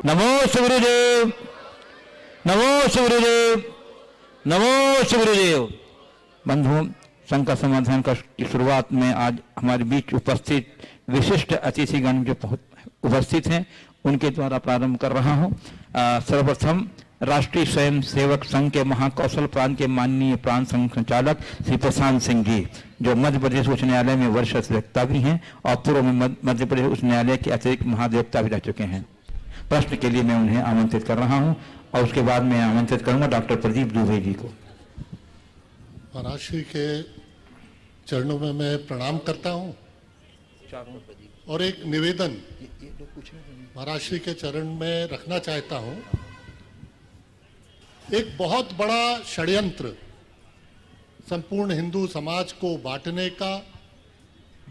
नमो गुरुदेव, नमो गुरुदेव, नमो गुरुदेव। बंधुओं, संकट समाधान का की शुरुआत में आज हमारे बीच उपस्थित विशिष्ट अतिथिगण जो उपस्थित हैं उनके द्वारा प्रारंभ कर रहा हूं। सर्वप्रथम राष्ट्रीय स्वयं सेवक संघ के महाकौशल प्रांत के माननीय प्रांत संघ संचालक श्री प्रशांत सिंह जी, जो मध्य प्रदेश उच्च न्यायालय में वरिष्ठ अधिवक्ता भी हैं और पूर्व में मध्य प्रदेश उच्च न्यायालय के अतिरिक्त महाधिवक्ता भी रह चुके हैं। प्रश्न के लिए मैं उन्हें आमंत्रित कर रहा हूं और उसके बाद मैं आमंत्रित करूंगा डॉक्टर प्रदीप दुबे जी को। महाराज श्री के चरणों में मैं प्रणाम करता हूं और एक निवेदन महाराज श्री के चरण में रखना चाहता हूं। एक बहुत बड़ा षड्यंत्र संपूर्ण हिंदू समाज को बांटने का,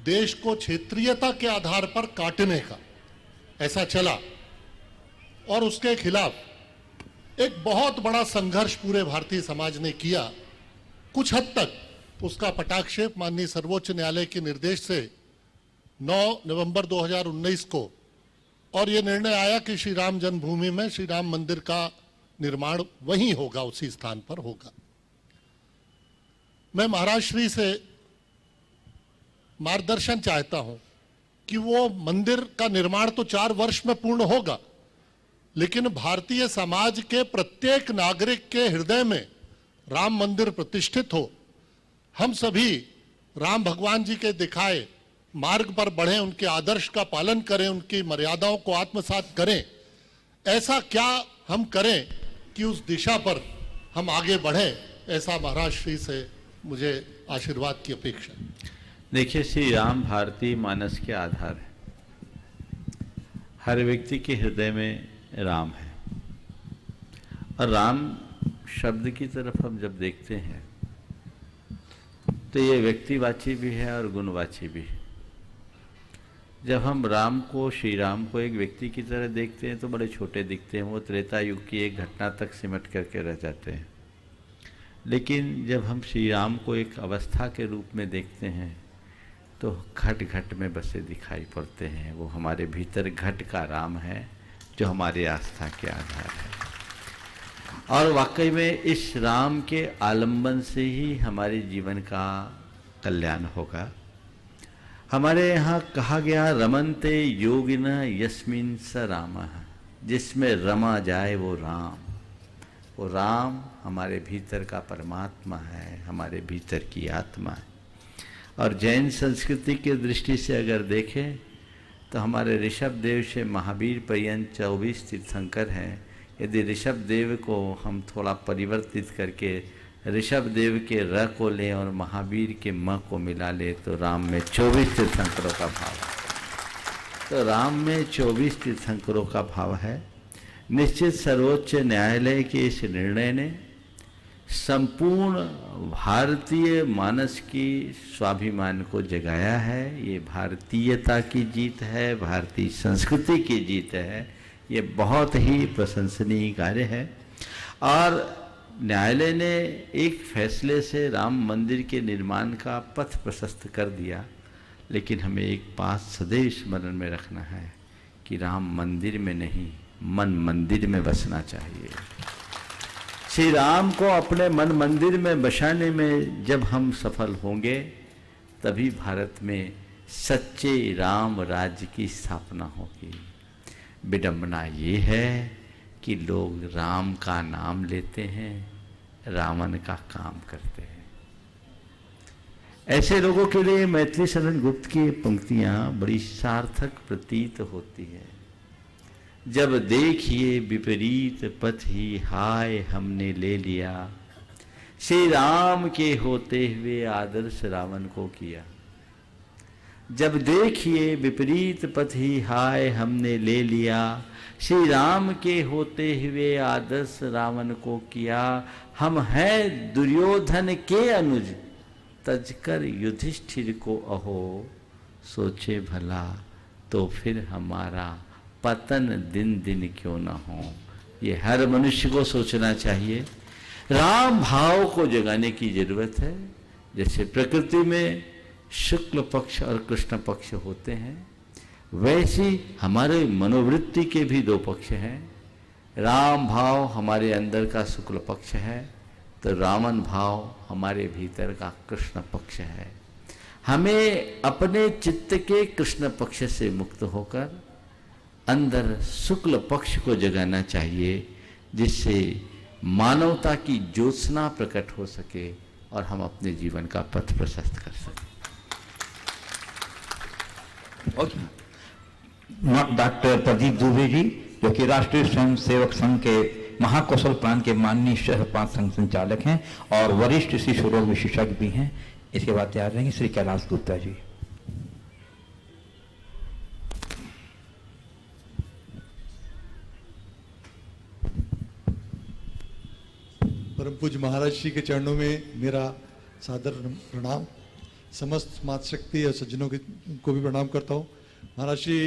देश को क्षेत्रीयता के आधार पर काटने का ऐसा चला और उसके खिलाफ एक बहुत बड़ा संघर्ष पूरे भारतीय समाज ने किया। कुछ हद तक उसका पटाक्षेप माननीय सर्वोच्च न्यायालय के निर्देश से 9 नवंबर 2019 को और ये निर्णय आया कि श्री राम जन्मभूमि में श्री राम मंदिर का निर्माण वहीं होगा, उसी स्थान पर होगा। मैं महाराज श्री से मार्गदर्शन चाहता हूं कि वो मंदिर का निर्माण तो 4 वर्ष में पूर्ण होगा, लेकिन भारतीय समाज के प्रत्येक नागरिक के हृदय में राम मंदिर प्रतिष्ठित हो। हम सभी राम भगवान जी के दिखाए मार्ग पर बढ़ें, उनके आदर्श का पालन करें, उनकी मर्यादाओं को आत्मसात करें। ऐसा क्या हम करें कि उस दिशा पर हम आगे बढ़ें, ऐसा महाराज श्री से मुझे आशीर्वाद की अपेक्षा है। देखिए, श्री राम भारतीय मानस के आधार है। हर व्यक्ति के हृदय में राम है और राम शब्द की तरफ हम जब देखते हैं तो ये व्यक्तिवाची भी है और गुणवाची भी है। जब हम राम को, श्री राम को एक व्यक्ति की तरह देखते हैं तो बड़े छोटे दिखते हैं, वो त्रेता युग की एक घटना तक सिमट करके रह जाते हैं। लेकिन जब हम श्री राम को एक अवस्था के रूप में देखते हैं तो घट घट में बसे दिखाई पड़ते हैं। वो हमारे भीतर घट का राम है जो हमारी आस्था के आधार है। और वाकई में इस राम के आलंबन से ही हमारे जीवन का कल्याण होगा। हमारे यहाँ कहा गया, रमन्ते योगिन यस्मिन् स रामः, जिसमें रमा जाए वो राम। वो राम हमारे भीतर का परमात्मा है, हमारे भीतर की आत्मा है। और जैन संस्कृति की दृष्टि से अगर देखें तो हमारे ऋषभ देव से महावीर पर्यंत 24 तीर्थंकर हैं। यदि ऋषभ देव को हम थोड़ा परिवर्तित करके ऋषभ देव के र को लें और महावीर के म को मिला ले तो राम में 24 तीर्थंकरों का भाव है। तो राम में 24 तीर्थंकरों का भाव है। निश्चित सर्वोच्च न्यायालय के इस निर्णय ने संपूर्ण भारतीय मानस की स्वाभिमान को जगाया है। ये भारतीयता की जीत है, भारतीय संस्कृति की जीत है। ये बहुत ही प्रशंसनीय कार्य है। और न्यायालय ने एक फैसले से राम मंदिर के निर्माण का पथ प्रशस्त कर दिया, लेकिन हमें एक बात सदैव स्मरण में रखना है कि राम मंदिर में नहीं, मन मंदिर में बसना चाहिए। श्री राम को अपने मन मंदिर में बसाने में जब हम सफल होंगे तभी भारत में सच्चे राम राज्य की स्थापना होगी। विडंबना ये है कि लोग राम का नाम लेते हैं, रावण का काम करते हैं। ऐसे लोगों के लिए मैथिली शरण गुप्त की पंक्तियां बड़ी सार्थक प्रतीत होती है। जब देखिए विपरीत पथ ही हाय हमने ले लिया, श्री राम के होते हुए आदर्श रावण को किया। जब देखिए विपरीत पथ ही हाय हमने ले लिया, श्री राम के होते हुए आदर्श रावण को किया। हम हैं दुर्योधन के अनुज, तजकर युधिष्ठिर को अहो, सोचे भला तो फिर हमारा पतन दिन दिन क्यों न हो। ये हर मनुष्य को सोचना चाहिए। राम भाव को जगाने की जरूरत है। जैसे प्रकृति में शुक्ल पक्ष और कृष्ण पक्ष होते हैं, वैसी हमारे मनोवृत्ति के भी दो पक्ष हैं। राम भाव हमारे अंदर का शुक्ल पक्ष है, तो रामन भाव हमारे भीतर का कृष्ण पक्ष है। हमें अपने चित्त के कृष्ण पक्ष से मुक्त होकर अंदर शुक्ल पक्ष को जगाना चाहिए, जिससे मानवता की ज्योत्सना प्रकट हो सके और हम अपने जीवन का पथ प्रशस्त कर सकें। डॉक्टर प्रदीप दुबे जी, जो कि राष्ट्रीय स्वयंसेवक संघ के महाकौशल प्लान के माननीय सह संघ संचालक हैं और वरिष्ठ शिशु रोग विशेषज्ञ भी हैं, इसके बाद तैयार रहेंगे श्री कैलाश गुप्ता जी। परम पूज्य महाराज श्री के चरणों में मेरा सादर प्रणाम। समस्त मातृशक्ति और सज्जनों को भी प्रणाम करता हूँ। महाराज श्री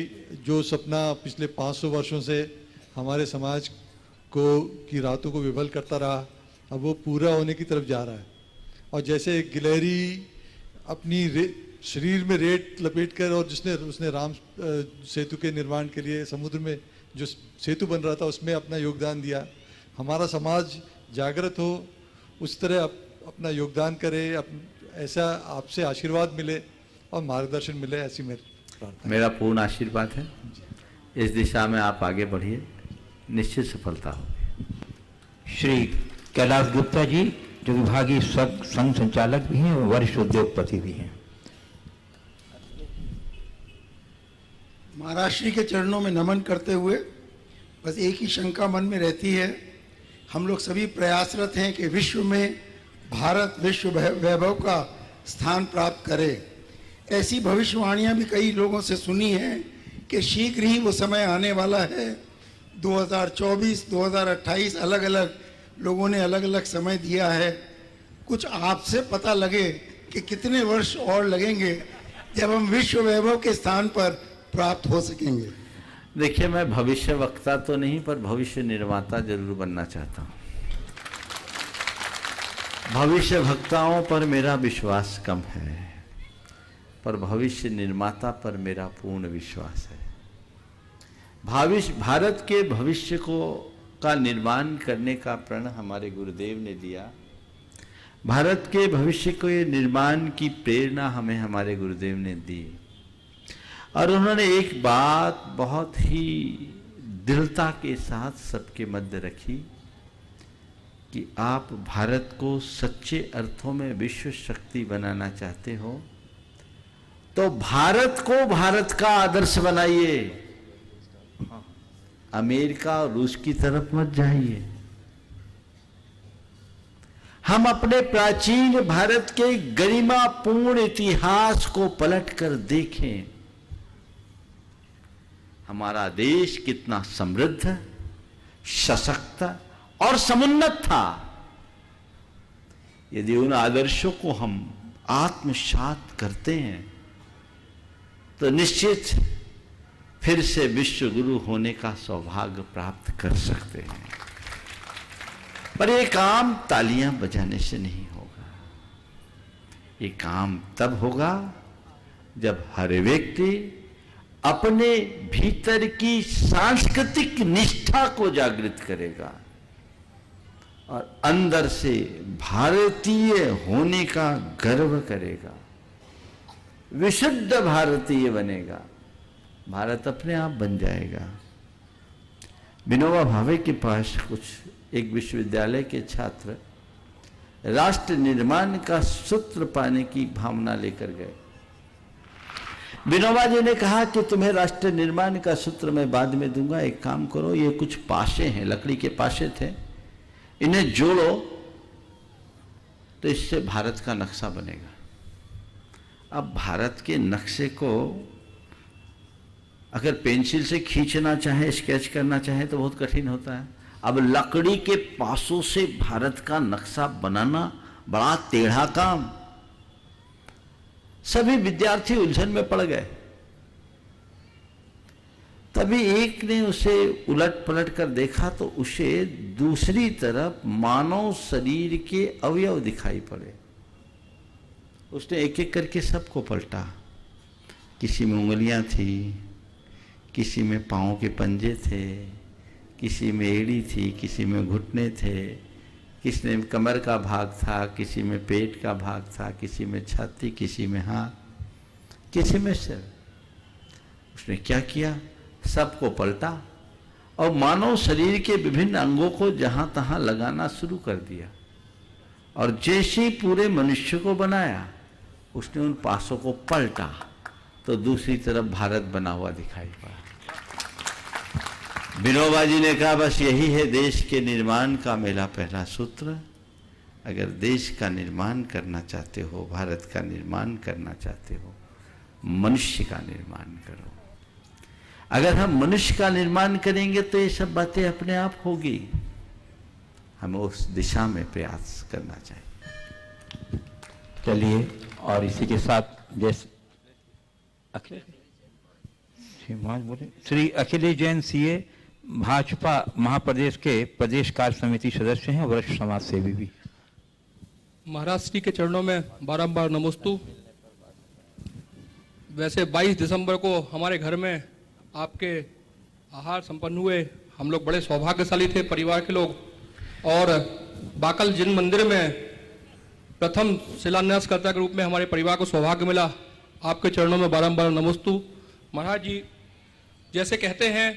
जो सपना पिछले 500 वर्षों से हमारे समाज को की रातों को विफल करता रहा, अब वो पूरा होने की तरफ जा रहा है। और जैसे गिलहरी अपनी शरीर में रेत लपेट कर, और उसने राम सेतु के निर्माण के लिए समुद्र में जो सेतु बन रहा था उसमें अपना योगदान दिया, हमारा समाज जागृत हो उस तरह अपना योगदान करे, ऐसा आपसे आशीर्वाद मिले और मार्गदर्शन मिले, ऐसी मेरी प्रार्थना। मेरा पूर्ण आशीर्वाद है। इस दिशा में आप आगे बढ़िए, निश्चित सफलता होगी। श्री कैलाश गुप्ता जी, जो विभागीय संघ संचालक भी हैं और वरिष्ठ उद्योगपति भी हैं। महाराज श्री के चरणों में नमन करते हुए बस एक ही शंका मन में रहती है। हम लोग सभी प्रयासरत हैं कि विश्व में भारत विश्व वैभव का स्थान प्राप्त करे। ऐसी भविष्यवाणियां भी कई लोगों से सुनी हैं कि शीघ्र ही वो समय आने वाला है। 2024, 2028 अलग अलग लोगों ने अलग अलग समय दिया है। कुछ आपसे पता लगे कि कितने वर्ष और लगेंगे जब हम विश्व वैभव के स्थान पर प्राप्त हो सकेंगे। देखिए, मैं भविष्य वक्ता तो नहीं, पर भविष्य निर्माता जरूर बनना चाहता हूँ। भविष्य वक्ताओं पर मेरा विश्वास कम है, पर भविष्य निर्माता पर मेरा पूर्ण विश्वास है। भारत के भविष्य का निर्माण करने का प्रण हमारे गुरुदेव ने दिया। भारत के भविष्य के निर्माण की प्रेरणा हमें हमारे गुरुदेव ने दी, और उन्होंने एक बात बहुत ही दृढ़ता के साथ सबके मध्य रखी कि आप भारत को सच्चे अर्थों में विश्व शक्ति बनाना चाहते हो तो भारत को भारत का आदर्श बनाइए, अमेरिका और रूस की तरफ मत जाइए। हम अपने प्राचीन भारत के गरिमापूर्ण इतिहास को पलटकर देखें। हमारा देश कितना समृद्ध, सशक्त और समुन्नत था। यदि उन आदर्शों को हम आत्मसात करते हैं तो निश्चित फिर से विश्व गुरु होने का सौभाग्य प्राप्त कर सकते हैं। पर यह काम तालियां बजाने से नहीं होगा। ये काम तब होगा जब हर व्यक्ति अपने भीतर की सांस्कृतिक निष्ठा को जागृत करेगा और अंदर से भारतीय होने का गर्व करेगा, विशुद्ध भारतीय बनेगा। भारत अपने आप बन जाएगा। विनोबा भावे के पास एक विश्वविद्यालय के छात्र राष्ट्र निर्माण का सूत्र पाने की भावना लेकर गए। विनोबा जी ने कहा कि तुम्हें राष्ट्र निर्माण का सूत्र मैं बाद में दूंगा, एक काम करो, ये कुछ पाशे हैं, लकड़ी के पाशे थे, इन्हें जोड़ो तो इससे भारत का नक्शा बनेगा। अब भारत के नक्शे को अगर पेंसिल से खींचना चाहे, स्केच करना चाहे तो बहुत कठिन होता है। अब लकड़ी के पासों से भारत का नक्शा बनाना बड़ा टेढ़ा काम। सभी विद्यार्थी उलझन में पड़ गए। तभी एक ने उसे उलट पलट कर देखा तो उसे दूसरी तरफ मानव शरीर के अवयव दिखाई पड़े। उसने एक एक करके सबको पलटा। किसी में उंगलियां थी, किसी में पाँव के पंजे थे, किसी में एड़ी थी, किसी में घुटने थे, किसी में कमर का भाग था, किसी में पेट का भाग था, किसी में छाती, किसी में हाथ, किसी में सिर। उसने क्या किया? सबको पलटा और मानव शरीर के विभिन्न अंगों को जहां तहां लगाना शुरू कर दिया। और जैसे ही पूरे मनुष्य को बनाया, उसने उन पासों को पलटा तो दूसरी तरफ भारत बना हुआ दिखाई पड़ा। विनोबा जी ने कहा बस यही है देश के निर्माण का मेरा पहला सूत्र। अगर देश का निर्माण करना चाहते हो, भारत का निर्माण करना चाहते हो, मनुष्य का निर्माण करो। अगर हम मनुष्य का निर्माण करेंगे तो ये सब बातें अपने आप होगी। हमें उस दिशा में प्रयास करना चाहिए। चलिए, और इसी के साथ जैसे श्री अखिलेश जैन सीए भाजपा महाप्रदेश के प्रदेश कार्य समिति सदस्य हैं, वरिष्ठ समाज सेवी भी। महाराज श्री के चरणों में बारंबार नमोस्तु। वैसे 22 दिसंबर को हमारे घर में आपके आहार संपन्न हुए। हम लोग बड़े सौभाग्यशाली थे, परिवार के लोग। और बाकल जिन मंदिर में प्रथम शिलान्यासकर्ता के रूप में हमारे परिवार को सौभाग्य मिला। आपके चरणों में बारंबार नमोस्तु। महाराज जी जैसे कहते हैं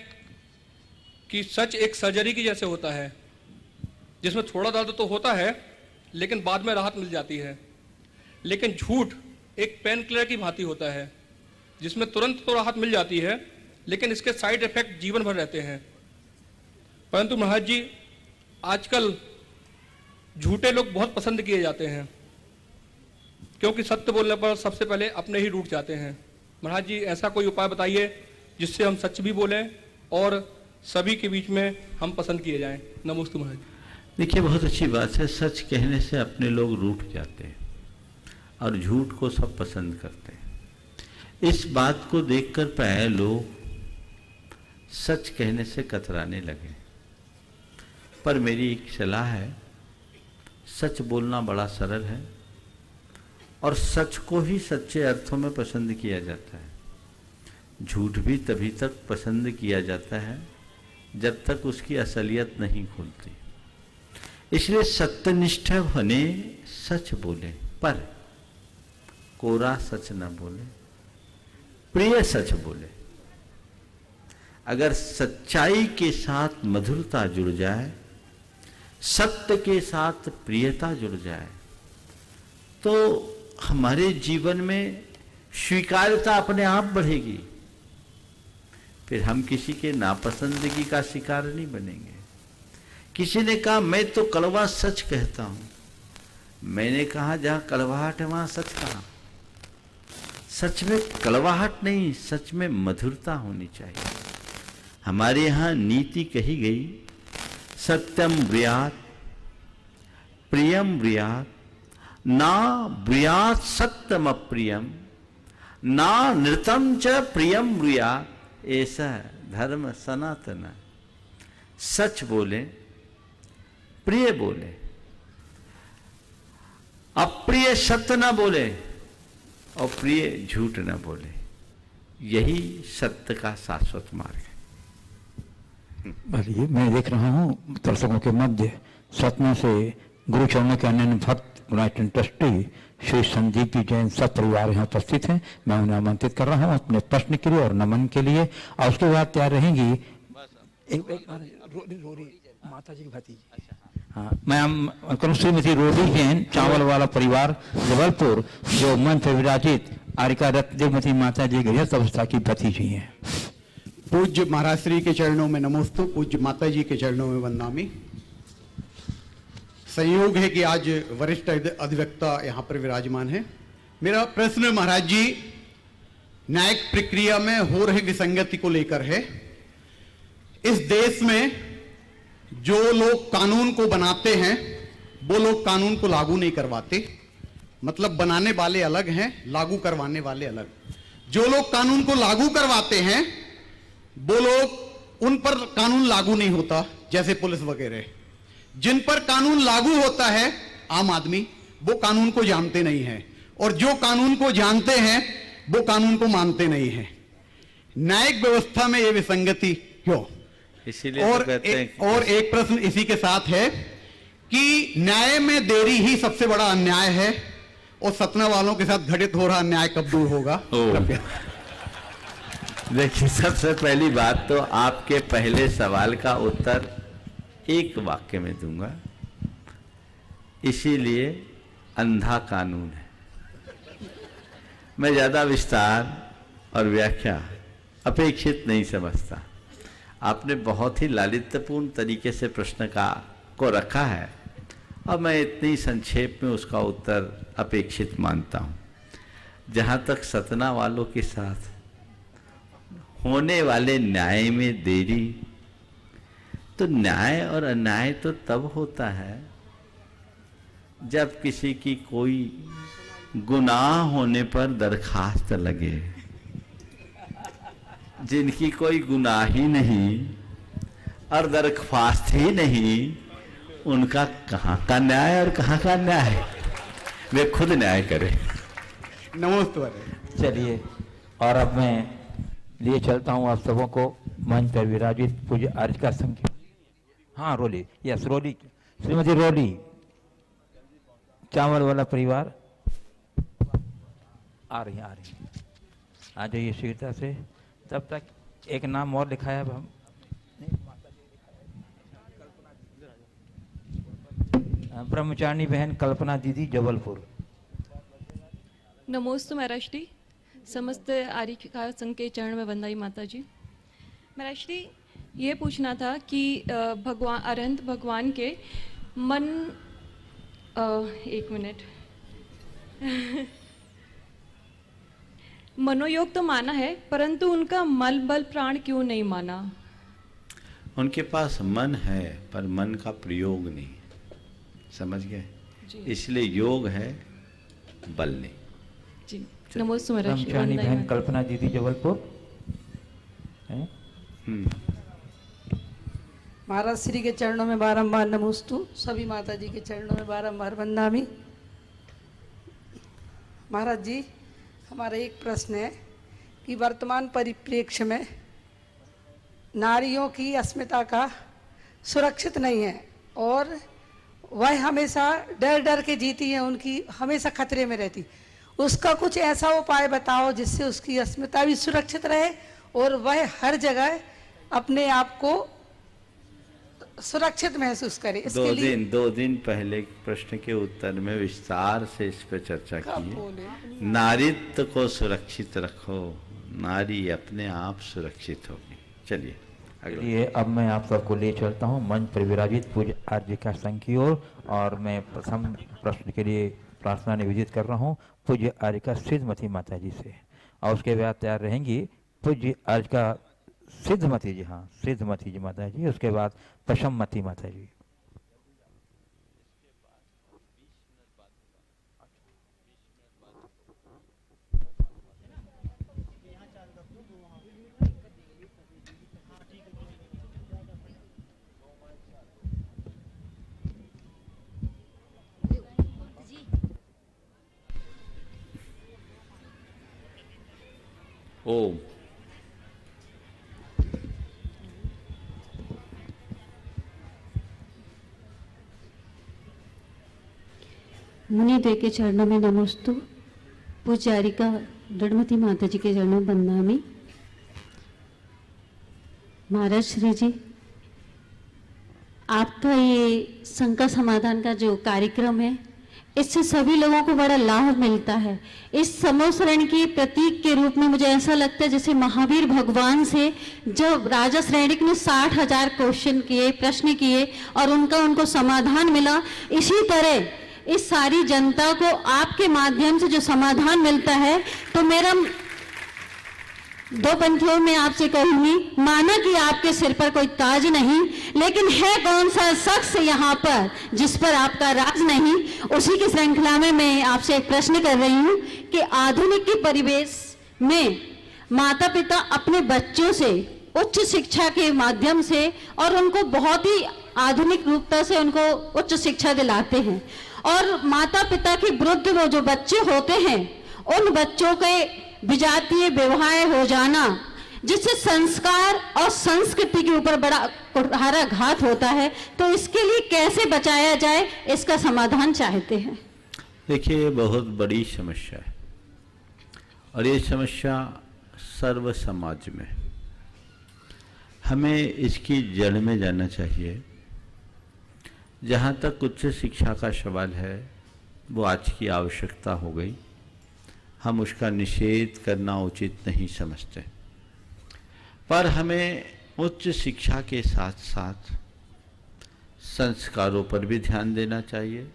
कि सच एक सर्जरी की जैसे होता है, जिसमें थोड़ा दर्द तो होता है लेकिन बाद में राहत मिल जाती है। लेकिन झूठ एक पेन किलर की भांति होता है, जिसमें तुरंत तो राहत मिल जाती है लेकिन इसके साइड इफेक्ट जीवन भर रहते हैं। परंतु महाराज जी आजकल झूठे लोग बहुत पसंद किए जाते हैं, क्योंकि सत्य बोलने पर सबसे पहले अपने ही रूठ जाते हैं। महाराज जी ऐसा कोई उपाय बताइए जिससे हम सच भी बोलें और सभी के बीच में हम पसंद किए जाएं। नमस्ते महाराज। देखिए, बहुत अच्छी बात है। सच कहने से अपने लोग रूठ जाते हैं और झूठ को सब पसंद करते हैं। इस बात को देखकर प्राय लोग सच कहने से कतराने लगे। पर मेरी एक सलाह है, सच बोलना बड़ा सरल है और सच को ही सच्चे अर्थों में पसंद किया जाता है। झूठ भी तभी तक पसंद किया जाता है जब तक उसकी असलियत नहीं खुलती। इसलिए सत्यनिष्ठ बने, सच बोले, पर कोरा सच न बोले, प्रिय सच बोले। अगर सच्चाई के साथ मधुरता जुड़ जाए, सत्य के साथ प्रियता जुड़ जाए, तो हमारे जीवन में स्वीकार्यता अपने आप बढ़ेगी। फिर हम किसी के नापसंदगी का शिकार नहीं बनेंगे। किसी ने कहा मैं तो कड़वा सच कहता हूं, मैंने कहा जहां कड़वाहट है वहां सच कहा। सच में कड़वाहट नहीं, सच में मधुरता होनी चाहिए। हमारे यहां नीति कही गई, सत्यम ब्रियात प्रियम ब्रियात, ना ब्रियात सत्यम अप्रियम, ना नृतम च प्रियम ब्रियात। ऐसा धर्म सनातन। सच बोले, प्रिय बोले, अप्रिय सत्य न बोले और प्रिय झूठ न बोले। यही सत्य का शाश्वत मार्ग है। भले मैं देख रहा हूँ दर्शकों के मध्य सतना से गुरुचरणों के अन्य भक्त यूनाइटेड ट्रस्टी श्री संदीप जी जैन सब परिवार यहाँ उपस्थित हैं। मैं उन्हें आमंत्रित कर रहा हूँ अपने प्रश्न के लिए और नमन के लिए। और उसके बाद तैयार रहेंगी रोरी माता जी की भतीजी। हाँ, मैं श्रीमती रोडी जैन चावल वाला परिवार जबलपुर, जो मंच विराजित आरिका रत्न देवमती माता जी गृहस्थ अवस्था की भतीजी हैं। पूज्य महाराज श्री के चरणों में नमोस्तु, पूज्य माता जी के चरणों में वंदनामि। संयोग है कि आज वरिष्ठ अधिवक्ता यहाँ पर विराजमान है। मेरा प्रश्न महाराज जी न्यायिक प्रक्रिया में हो रही विसंगति को लेकर है। इस देश में जो लोग कानून को बनाते हैं वो लोग कानून को लागू नहीं करवाते। मतलब बनाने वाले अलग हैं, लागू करवाने वाले अलग। जो लोग कानून को लागू करवाते हैं वो लोग, उन पर कानून लागू नहीं होता, जैसे पुलिस वगैरह। जिन पर कानून लागू होता है, आम आदमी, वो कानून को जानते नहीं है, और जो कानून को जानते हैं वो कानून को मानते नहीं है। न्यायिक व्यवस्था में ये विसंगति क्यों? इसीलिए तो कहते हैं और एक प्रश्न इसी के साथ है कि न्याय में देरी ही सबसे बड़ा अन्याय है, और सतना वालों के साथ घटित हो रहा अन्याय कब दूर होगा? कृपया। देखिए, सबसे पहली बात तो आपके पहले सवाल का उत्तर एक वाक्य में दूंगा, इसीलिए अंधा कानून है। मैं ज्यादा विस्तार और व्याख्या अपेक्षित नहीं समझता। आपने बहुत ही लालित्यपूर्ण तरीके से प्रश्न को रखा है और मैं इतनी संक्षेप में उसका उत्तर अपेक्षित मानता हूँ। जहाँ तक सतना वालों के साथ होने वाले न्याय में देरी, तो न्याय और अन्याय तो तब होता है जब किसी की कोई गुनाह होने पर दरखास्त लगे। जिनकी कोई गुनाह ही नहीं और दरख्वास्त ही नहीं, उनका कहाँ का न्याय और कहाँ का न्याय? वे खुद न्याय करें। नमस्ते। चलिए, और अब मैं लिए चलता हूँ आप सबों को मंच पर विराजित पूज्य अर्चका संघ। हाँ, रोली, यस रोली, श्रीमती रोली, चावल वाला परिवार आ रही हैं। आ जाइए शीघ्रता से। तब तक एक नाम और लिखा है अब हम ब्रह्मचारिणी बहन कल्पना दीदी, जबलपुर। नमोस्तु महाराज जी, समस्त आर्यिका संघ के चरण में वंदाई माता जी। महाराज जी, ये पूछना था कि भगवान अरहंत भगवान के मन, एक मिनट, मनोयोग तो माना है, परंतु उनका मल बल प्राण क्यों नहीं माना? उनके पास मन है पर मन का प्रयोग नहीं, समझ गए? इसलिए योग है, बल नहीं। जी, नमोस्तु महाराज जी। ब्रह्मचारिणी बहन कल्पना दीदी, जबलपुर। महाराज श्री के चरणों में बारंबार नमोस्तु, सभी माता जी के चरणों में बारंबार वंदामि। महाराज जी, हमारा एक प्रश्न है कि वर्तमान परिप्रेक्ष्य में नारियों की अस्मिता का सुरक्षित नहीं है और वह हमेशा डर डर के जीती हैं, उनकी हमेशा खतरे में रहती। उसका कुछ ऐसा उपाय बताओ जिससे उसकी अस्मिता भी सुरक्षित रहे और वह हर जगह अपने आप को सुरक्षित महसूस करे। इसके दो दिन पहले प्रश्न के उत्तर में विस्तार से इस पर चर्चा की है। नारीत्व को सुरक्षित रखो, नारी अपने आप सुरक्षित होगी। चलिए ये अब मैं आप सबको ले चलता हूँ मंच पर विराजित पूज्य आर्यिका संघ की ओर, और मैं प्रथम प्रश्न के लिए प्रार्थना निवेदित कर रहा हूँ पूज्य आर्यिका सिद्धमती माता जी से, और उसके बाद तैयार रहेंगी पूज्य आर्यिका सिद्धमती जी, हाँ सिद्धमती जी माता जी, उसके बाद पशममती माता जी। ओम। मुनिदेव के चरणों में नमोस्तु, पूज्य आर्यिका दृढ़मती माता जी के चरणों में वंदनामि। महाराज श्री जी, आपका ये शंका समाधान का जो कार्यक्रम है, इससे सभी लोगों को बड़ा लाभ मिलता है। इस समूह श्रेणी के प्रतीक के रूप में मुझे ऐसा लगता है जैसे महावीर भगवान से जब राजा श्रेणिक ने 60,000 क्वेश्चन किए, प्रश्न किए और उनको समाधान मिला, इसी तरह इस सारी जनता को आपके माध्यम से जो समाधान मिलता है, तो मेरा दो पंक्तियों में आपसे कहूंगी, माना कि आपके सिर पर कोई ताज नहीं, लेकिन है कौन सा शख्स यहाँ पर जिस पर आपका राज नहीं। उसी की श्रृंखला में मैं आपसे एक प्रश्न कर रही हूँ कि आधुनिक के परिवेश में माता पिता अपने बच्चों से उच्च शिक्षा के माध्यम से और उनको बहुत ही आधुनिक रूपता से उनको उच्च शिक्षा दिलाते हैं, और माता पिता के विरुद्ध वो जो बच्चे होते हैं, उन बच्चों के विजातीय विवाह हो जाना जिससे संस्कार और संस्कृति के ऊपर बड़ा कुठाराघात होता है, तो इसके लिए कैसे बचाया जाए, इसका समाधान चाहते हैं। देखिए, ये बहुत बड़ी समस्या है और ये समस्या सर्व समाज में। हमें इसकी जड़ में जाना चाहिए। जहाँ तक उच्च शिक्षा का सवाल है, वो आज की आवश्यकता हो गई। हम उसका निषेध करना उचित नहीं समझते, पर हमें उच्च शिक्षा के साथ साथ संस्कारों पर भी ध्यान देना चाहिए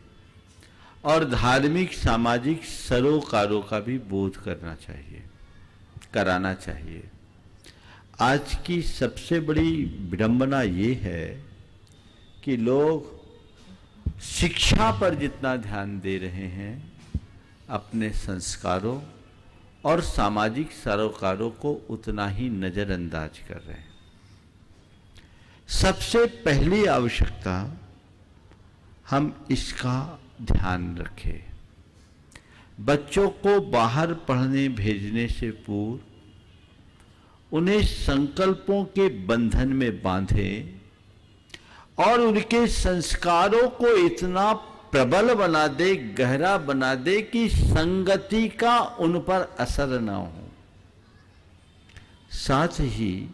और धार्मिक सामाजिक सरोकारों का भी बोध कराना चाहिए। आज की सबसे बड़ी विडंबना ये है कि लोग शिक्षा पर जितना ध्यान दे रहे हैं, अपने संस्कारों और सामाजिक सरोकारों को उतना ही नजरअंदाज कर रहे हैं। सबसे पहली आवश्यकता हम इसका ध्यान रखें। बच्चों को बाहर पढ़ने भेजने से पूर्व उन्हें संकल्पों के बंधन में बांधें और उनके संस्कारों को इतना प्रबल बना दे, गहरा बना दे कि संगति का उन पर असर न हो। साथ ही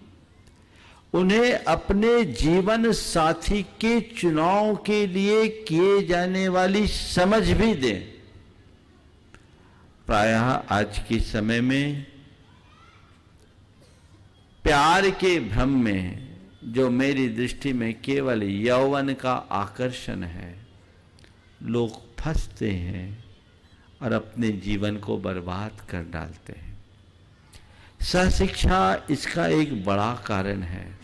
उन्हें अपने जीवन साथी के चुनाव के लिए किए जाने वाली समझ भी दें। प्रायः आज के समय में प्यार के भ्रम में, जो मेरी दृष्टि में केवल यौवन का आकर्षण है, लोग फंसते हैं और अपने जीवन को बर्बाद कर डालते हैं। सहशिक्षा इसका एक बड़ा कारण है।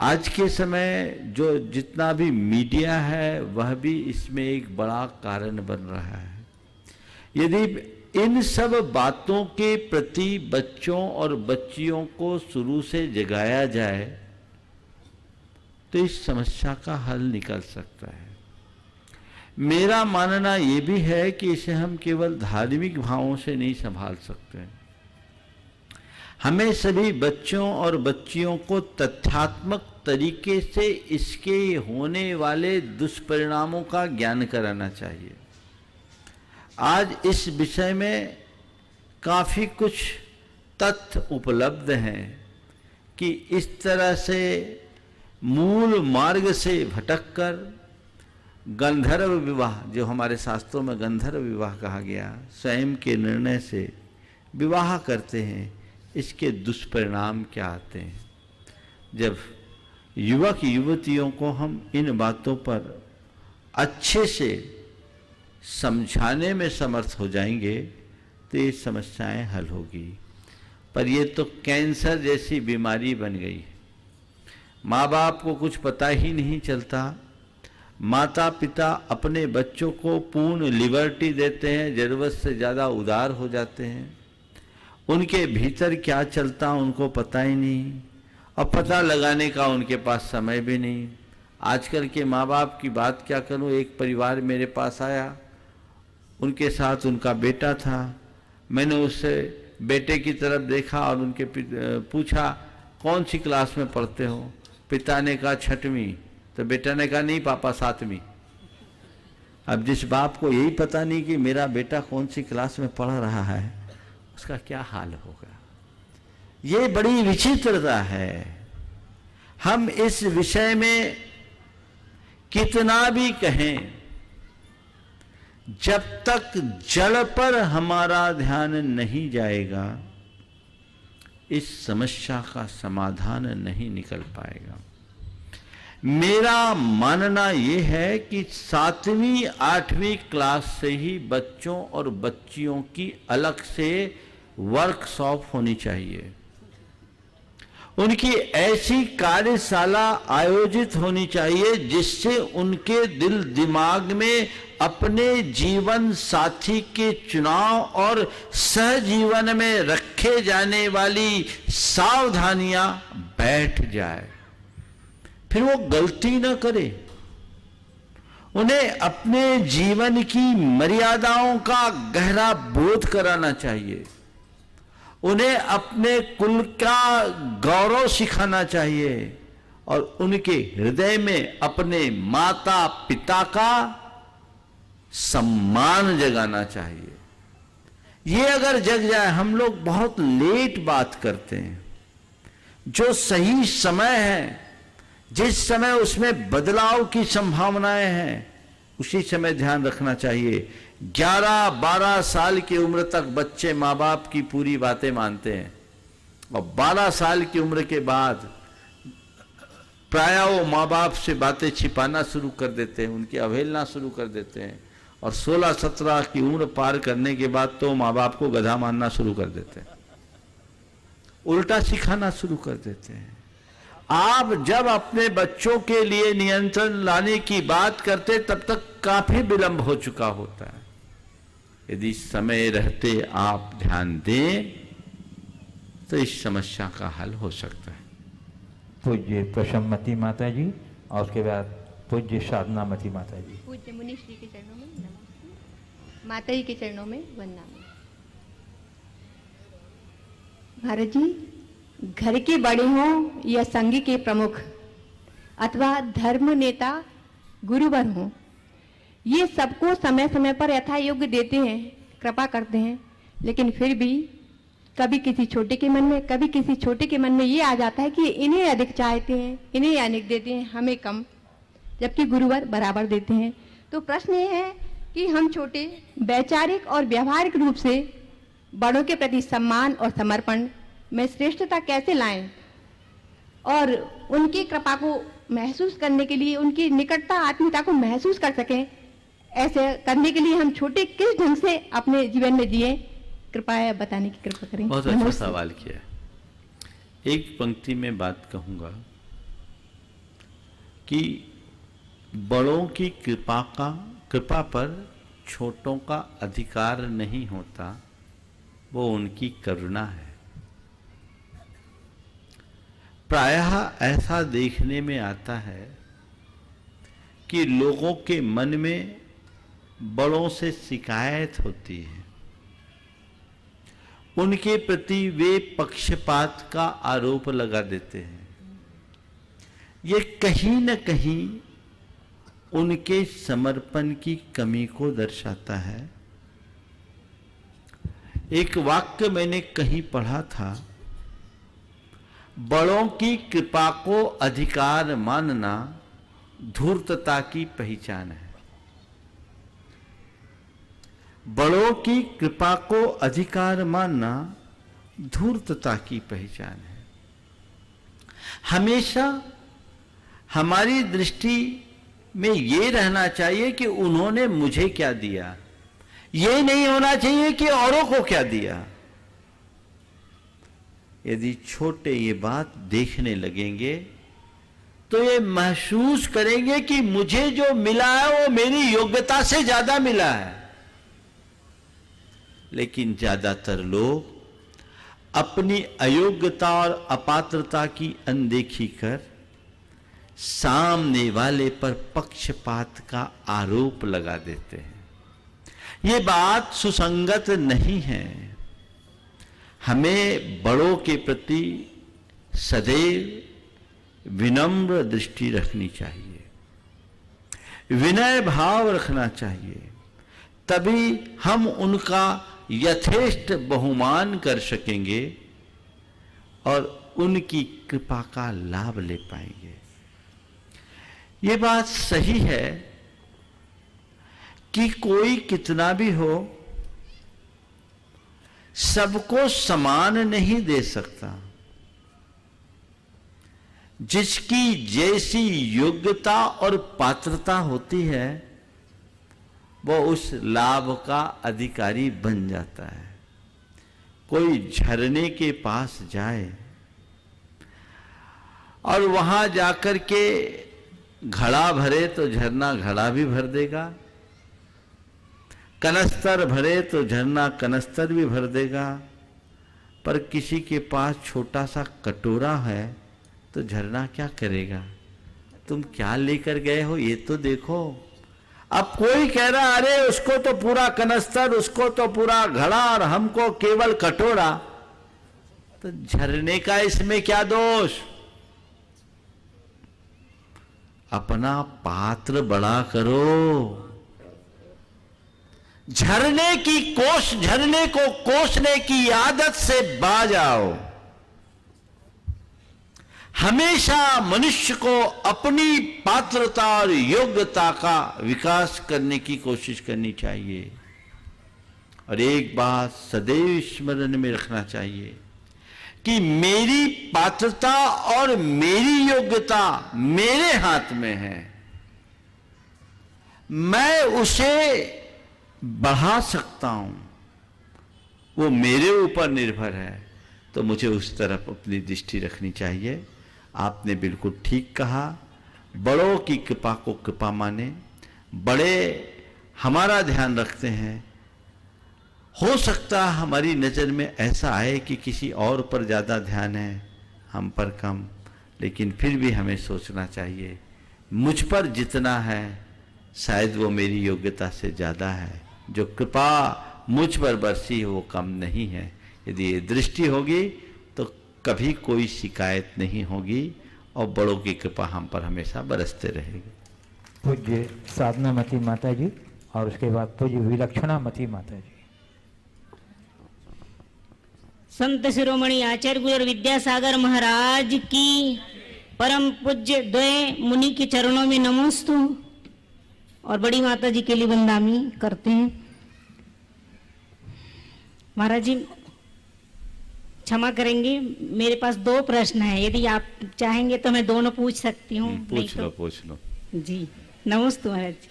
आज के समय जो जितना भी मीडिया है, वह भी इसमें एक बड़ा कारण बन रहा है। यदि इन सब बातों के प्रति बच्चों और बच्चियों को शुरू से जगाया जाए, तो इस समस्या का हल निकल सकता है। मेरा मानना ये भी है कि इसे हम केवल धार्मिक भावों से नहीं संभाल सकते। हमें सभी बच्चों और बच्चियों को तथ्यात्मक तरीके से इसके होने वाले दुष्परिणामों का ज्ञान कराना चाहिए। आज इस विषय में काफ़ी कुछ तथ्य उपलब्ध हैं कि इस तरह से मूल मार्ग से भटककर गंधर्व विवाह, जो हमारे शास्त्रों में गंधर्व विवाह कहा गया, स्वयं के निर्णय से विवाह करते हैं। इसके दुष्परिणाम क्या आते हैं? जब युवक युवतियों को हम इन बातों पर अच्छे से समझाने में समर्थ हो जाएंगे, तो ये समस्याएं हल होगी। पर ये तो कैंसर जैसी बीमारी बन गई है। माँ बाप को कुछ पता ही नहीं चलता। माता पिता अपने बच्चों को पूर्ण लिबर्टी देते हैं, जरूरत से ज़्यादा उदार हो जाते हैं। उनके भीतर क्या चलता उनको पता ही नहीं, और पता लगाने का उनके पास समय भी नहीं। आजकल के माँ बाप की बात क्या करूँ, एक परिवार मेरे पास आया, उनके साथ उनका बेटा था। मैंने उससे बेटे की तरफ देखा और उनके पूछा, कौन सी क्लास में पढ़ते हो? पिता ने कहा 6वीं, तो बेटा ने कहा नहीं पापा 7वीं। अब जिस बाप को यही पता नहीं कि मेरा बेटा कौन सी क्लास में पढ़ रहा है, उसका क्या हाल होगा। ये बड़ी विचित्रता है। हम इस विषय में कितना भी कहें, जब तक जड़ पर हमारा ध्यान नहीं जाएगा, इस समस्या का समाधान नहीं निकल पाएगा। मेरा मानना यह है कि 7वीं 8वीं क्लास से ही बच्चों और बच्चियों की अलग से वर्कशॉप होनी चाहिए। उनकी ऐसी कार्यशाला आयोजित होनी चाहिए जिससे उनके दिल दिमाग में अपने जीवन साथी के चुनाव और सहजीवन में रखे जाने वाली सावधानियां बैठ जाए, फिर वो गलती न करे। उन्हें अपने जीवन की मर्यादाओं का गहरा बोध कराना चाहिए। उन्हें अपने कुल का गौरव सिखाना चाहिए और उनके हृदय में अपने माता पिता का सम्मान जगाना चाहिए। ये अगर जग जाए, हम लोग बहुत लेट बात करते हैं। जो सही समय है, जिस समय उसमें बदलाव की संभावनाएं हैं, उसी समय ध्यान रखना चाहिए। 11-12 साल की उम्र तक बच्चे माँ बाप की पूरी बातें मानते हैं और 12 साल की उम्र के बाद प्रायः वो माँ बाप से बातें छिपाना शुरू कर देते हैं, उनकी अवहेलना शुरू कर देते हैं और 16-17 की उम्र पार करने के बाद तो माँ बाप को गधा मानना शुरू कर देते हैं, उल्टा सिखाना शुरू कर देते हैं। आप जब अपने बच्चों के लिए नियंत्रण लाने की बात करते तब तक काफी विलंब हो चुका होता है। यदि समय रहते आप ध्यान दें तो इस समस्या का हल हो सकता है। पूज्य प्रशमती माता जी और उसके बाद पूज्य साधनामती माता जी। पूज्य मुनि श्री के चरणों में नमस्ते, माता जी के चरणों में वंदना। महाराज जी, घर के बड़े हों या संघ के प्रमुख अथवा धर्म नेता गुरुवर हों, ये सबको समय समय पर यथा योग्य देते हैं, कृपा करते हैं, लेकिन फिर भी कभी किसी छोटे के मन में, कभी किसी छोटे के मन में ये आ जाता है कि इन्हें अधिक चाहते हैं, इन्हें अधिक देते हैं, हमें कम, जबकि गुरुवर बराबर देते हैं। तो प्रश्न ये है कि हम छोटे वैचारिक और व्यवहारिक रूप से बड़ों के प्रति सम्मान और समर्पण में श्रेष्ठता कैसे लाएं और उनकी कृपा को महसूस करने के लिए, उनकी निकटता आत्मीयता को महसूस कर सकें, ऐसे करने के लिए हम छोटे किस ढंग से अपने जीवन में जिए, कृपया बताने की कृपा करें। बहुत अच्छा सवाल किया। एक पंक्ति में बात कहूंगा कि बड़ों की कृपा पर छोटों का अधिकार नहीं होता, वो उनकी करुणा है। प्रायः ऐसा देखने में आता है कि लोगों के मन में बड़ों से शिकायत होती है, उनके प्रति वे पक्षपात का आरोप लगा देते हैं। ये कहीं न कहीं उनके समर्पण की कमी को दर्शाता है। एक वाक्य मैंने कहीं पढ़ा था, बड़ों की कृपा को अधिकार मानना धूर्तता की पहचान है। बड़ों की कृपा को अधिकार मानना धूर्तता की पहचान है। हमेशा हमारी दृष्टि में ये रहना चाहिए कि उन्होंने मुझे क्या दिया, ये नहीं होना चाहिए कि औरों को क्या दिया। यदि छोटे ये बात देखने लगेंगे तो ये महसूस करेंगे कि मुझे जो मिला है वो मेरी योग्यता से ज्यादा मिला है। लेकिन ज्यादातर लोग अपनी अयोग्यता और अपात्रता की अनदेखी कर सामने वाले पर पक्षपात का आरोप लगा देते हैं। ये बात सुसंगत नहीं है। हमें बड़ों के प्रति सदैव विनम्र दृष्टि रखनी चाहिए, विनय भाव रखना चाहिए, तभी हम उनका यथेष्ट बहुमान कर सकेंगे और उनकी कृपा का लाभ ले पाएंगे। ये बात सही है कि कोई कितना भी हो, सबको समान नहीं दे सकता। जिसकी जैसी योग्यता और पात्रता होती है वो उस लाभ का अधिकारी बन जाता है। कोई झरने के पास जाए और वहां जाकर के घड़ा भरे तो झरना घड़ा भी भर देगा, कनस्तर भरे तो झरना कनस्तर भी भर देगा। पर किसी के पास छोटा सा कटोरा है तो झरना क्या करेगा? तुम क्या लेकर गए हो ये तो देखो। अब कोई कह रहा अरे उसको तो पूरा कनस्तर, उसको तो पूरा घड़ा और हमको केवल कटोरा। तो झरने का इसमें क्या दोष? अपना पात्र बड़ा करो। झरने को कोसने की आदत से बाज आओ। हमेशा मनुष्य को अपनी पात्रता और योग्यता का विकास करने की कोशिश करनी चाहिए। और एक बात सदैव स्मरण में रखना चाहिए कि मेरी पात्रता और मेरी योग्यता मेरे हाथ में है। मैं उसे बढ़ा सकता हूं, वो मेरे ऊपर निर्भर है। तो मुझे उस तरफ अपनी दृष्टि रखनी चाहिए। आपने बिल्कुल ठीक कहा, बड़ों की कृपा को कृपा माने। बड़े हमारा ध्यान रखते हैं। हो सकता है हमारी नज़र में ऐसा आए कि किसी और पर ज़्यादा ध्यान है, हम पर कम, लेकिन फिर भी हमें सोचना चाहिए मुझ पर जितना है शायद वो मेरी योग्यता से ज़्यादा है। जो कृपा मुझ पर बरसी है वो कम नहीं है। यदि ये दृष्टि होगी तो कभी कोई शिकायत नहीं होगी और बड़ों की कृपा हम पर हमेशा बरसते रहेगी। पूज्य साधनामती माता जी और उसके बाद पूज्य विलक्षणामती माता जी। संत शिरोमणि आचार्य गुरु विद्यासागर महाराज की परम पूज्य द्वय मुनि के चरणों में नमोस्तु और बड़ी माता जी के लिए वंदामी करते हैं। महाराज जी क्षमा करेंगे, मेरे पास 2 प्रश्न हैं। यदि आप चाहेंगे तो मैं दोनों पूछ सकती हूँ। पूछ लो। जी नमस्ते महाराज जी।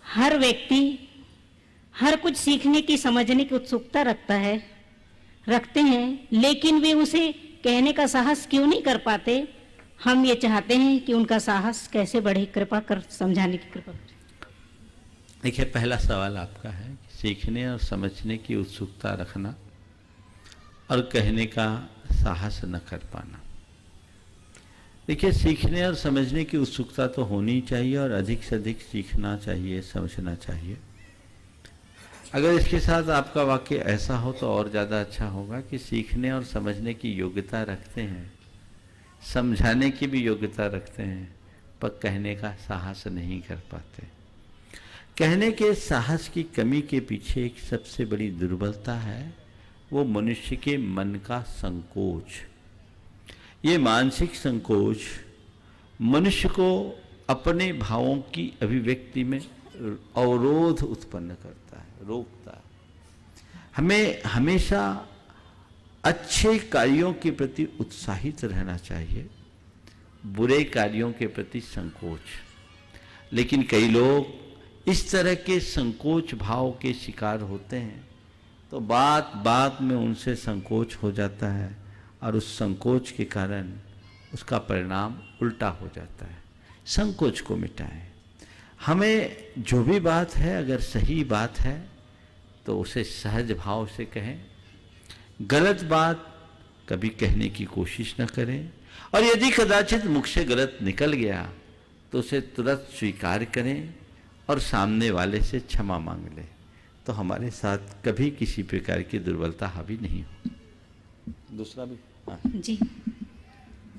हर व्यक्ति हर कुछ सीखने की समझने की उत्सुकता रखते हैं, लेकिन वे उसे कहने का साहस क्यों नहीं कर पाते? हम ये चाहते हैं कि उनका साहस कैसे बढ़े, कृपा कर समझाने की कृपा करें। देखिए, पहला सवाल आपका है सीखने और समझने की उत्सुकता रखना और कहने का साहस न कर पाना। देखिए, सीखने और समझने की उत्सुकता तो होनी चाहिए और अधिक से अधिक सीखना चाहिए, समझना चाहिए। अगर इसके साथ आपका वाक्य ऐसा हो तो और ज़्यादा अच्छा होगा कि सीखने और समझने की योग्यता रखते हैं, समझाने की भी योग्यता रखते हैं, पर कहने का साहस नहीं कर पाते। कहने के साहस की कमी के पीछे एक सबसे बड़ी दुर्बलता है, वो मनुष्य के मन का संकोच। ये मानसिक संकोच मनुष्य को अपने भावों की अभिव्यक्ति में अवरोध उत्पन्न करता है, रोकता है। हमें हमेशा अच्छे कार्यों के प्रति उत्साहित रहना चाहिए, बुरे कार्यों के प्रति संकोच। लेकिन कई लोग इस तरह के संकोच भाव के शिकार होते हैं तो बात बात में उनसे संकोच हो जाता है और उस संकोच के कारण उसका परिणाम उल्टा हो जाता है। संकोच को मिटाएं। हमें जो भी बात है अगर सही बात है तो उसे सहज भाव से कहें, गलत बात कभी कहने की कोशिश न करें, और यदि कदाचित मुख से गलत निकल गया तो उसे तुरंत स्वीकार करें और सामने वाले से क्षमा मांग लें, तो हमारे साथ कभी किसी प्रकार की दुर्बलता हावी नहीं हो। दूसरा भी जी,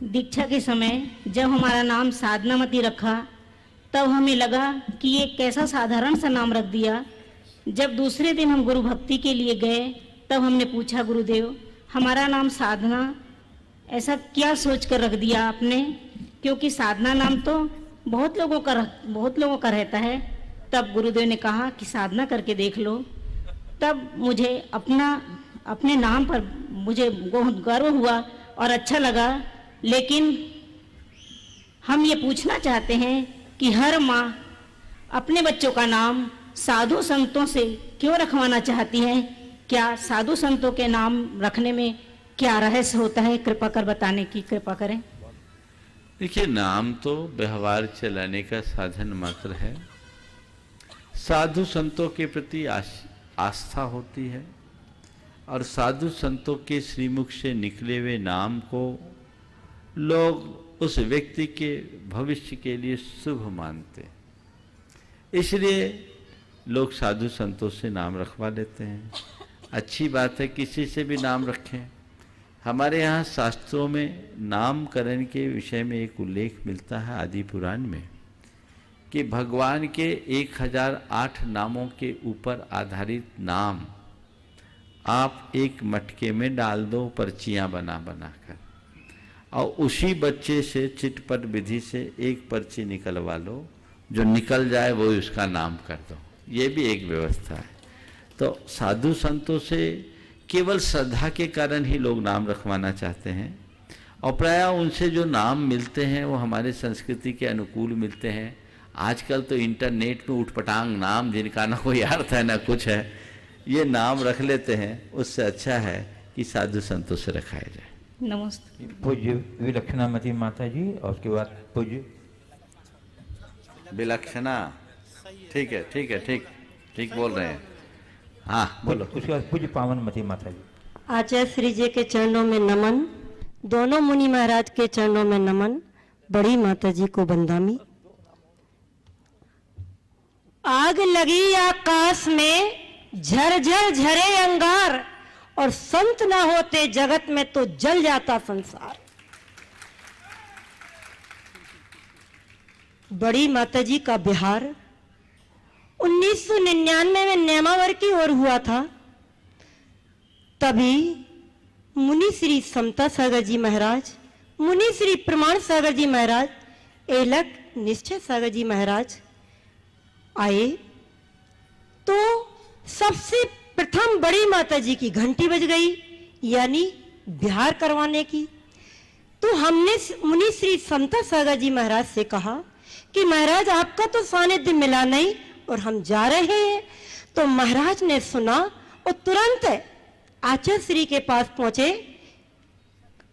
दीक्षा के समय जब हमारा नाम साधनामती रखा तब हमें लगा कि ये कैसा साधारण सा नाम रख दिया। जब दूसरे दिन हम गुरु भक्ति के लिए गए तब हमने पूछा, गुरुदेव हमारा नाम साधना ऐसा क्या सोच कर रख दिया आपने, क्योंकि साधना नाम तो बहुत लोगों का रहता है। तब गुरुदेव ने कहा कि साधना करके देख लो। तब मुझे अपने नाम पर मुझे बहुत गर्व हुआ और अच्छा लगा। लेकिन हम ये पूछना चाहते हैं कि हर माँ अपने बच्चों का नाम साधु संतों से क्यों रखवाना चाहती है? क्या साधु संतों के नाम रखने में क्या रहस्य होता है? कृपा कर बताने की कृपा करें। देखिए, नाम तो व्यवहार चलाने का साधन मात्र है। साधु संतों के प्रति आस्था होती है और साधु संतों के श्रीमुख से निकले हुए नाम को लोग उस व्यक्ति के भविष्य के लिए शुभ मानते हैं, इसलिए लोग साधु संतों से नाम रखवा लेते हैं। अच्छी बात है, किसी से भी नाम रखें, हमारे यहाँ शास्त्रों में नामकरण के विषय में एक उल्लेख मिलता है आदि पुराण में कि भगवान के 1008 नामों के ऊपर आधारित नाम आप एक मटके में डाल दो पर्चियाँ बना कर, और उसी बच्चे से चिटपट विधि से एक पर्ची निकलवा लो, जो निकल जाए वो उसका नाम कर दो। ये भी एक व्यवस्था है। तो साधु संतों से केवल श्रद्धा के कारण ही लोग नाम रखवाना चाहते हैं, और प्रायः उनसे जो नाम मिलते हैं वो हमारे संस्कृति के अनुकूल मिलते हैं। आजकल तो इंटरनेट में उठपटांग नाम जिनका ना कोई अर्थ है ना कुछ है, ये नाम रख लेते हैं। उससे अच्छा है कि साधु संतों से रखाया जाए। नमस्ते। पूज्य विलक्षणामती माता जी और उसके बाद पूज्य विलक्षणा। ठीक है, ठीक है, ठीक बोल रहे हैं। हाँ बोलो। उसके बाद पूज्य पावनमती माता जी। आचार्य श्री जी के चरणों में नमन, दोनों मुनि महाराज के चरणों में नमन, बड़ी माता जी को बंदामी। आग लगी आकाश में, झरझर झरे अंगार, और संत ना होते जगत में तो जल जाता संसार। बड़ी माता जी का बिहार 1999 में नेमावर की ओर हुआ था। तभी मुनि श्री समता सागर जी महाराज, मुनि श्री प्रमाण सागर जी महाराज, एलक निश्चय सागर जी महाराज आए। तो सबसे प्रथम बड़ी माता जी की घंटी बज गई, यानी बिहार करवाने की। तो हमने मुनि श्री समता सागर जी महाराज से कहा कि महाराज आपका तो सानिध्य मिला नहीं और हम जा रहे हैं। तो महाराज ने सुना और तुरंत आचार्य श्री के पास पहुंचे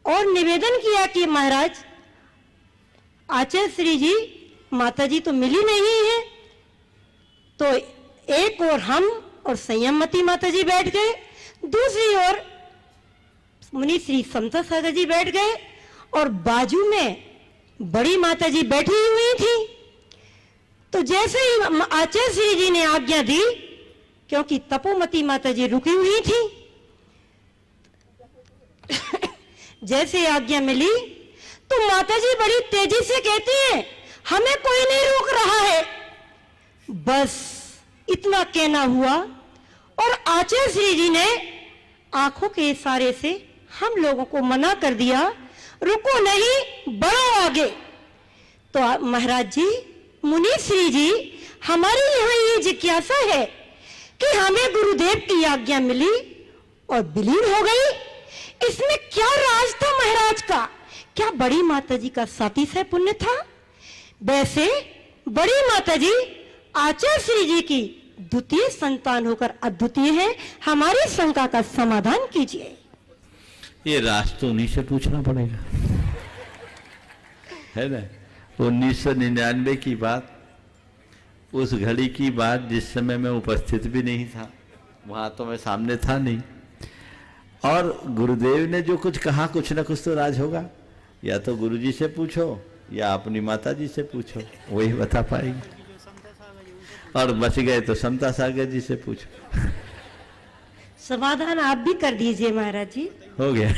और निवेदन किया कि महाराज आचार्य श्री जी, माता जी तो मिली नहीं है। तो एक और हम और संयमवती माता जी बैठ गए, दूसरी ओर मुनि श्री समता सागर जी बैठ गए, और बाजू में बड़ी माता जी बैठी हुई थी। तो जैसे ही आचार्य श्री जी ने आज्ञा दी, क्योंकि तपोमती माता जी रुकी हुई थी, जैसे आज्ञा मिली तो माता जी बड़ी तेजी से कहती हैं, हमें कोई नहीं रोक रहा है। बस इतना कहना हुआ और आचार्य श्री जी ने आंखों के इशारे से हम लोगों को मना कर दिया, रुको नहीं, बढ़ो आगे। तो महाराज जी, मुनि श्री जी, हमारे यहाँ ये जिज्ञासा है कि हमें गुरुदेव की आज्ञा मिली और विलीन हो गई, इसमें क्या राज था महाराज का? क्या बड़ी माता जी का सातिशय पुण्य था? वैसे बड़ी माता जी आचार्य श्री जी की द्वितीय संतान होकर अद्वितीय है। हमारी शंका का समाधान कीजिए। ये राज तो उन्हीं से पूछना पड़ेगा, है ना। 1999 की बात, उस घड़ी की बात जिस समय मैं उपस्थित भी नहीं था, वहां तो मैं सामने था नहीं। और गुरुदेव ने जो कुछ कहा, कुछ ना कुछ तो राज होगा। या तो गुरुजी से पूछो या अपनी माता जी से पूछो, वही बता पाएगी। और बच गए तो समता सागर जी से पूछो। समाधान आप भी कर दीजिए महाराज जी। हो गया।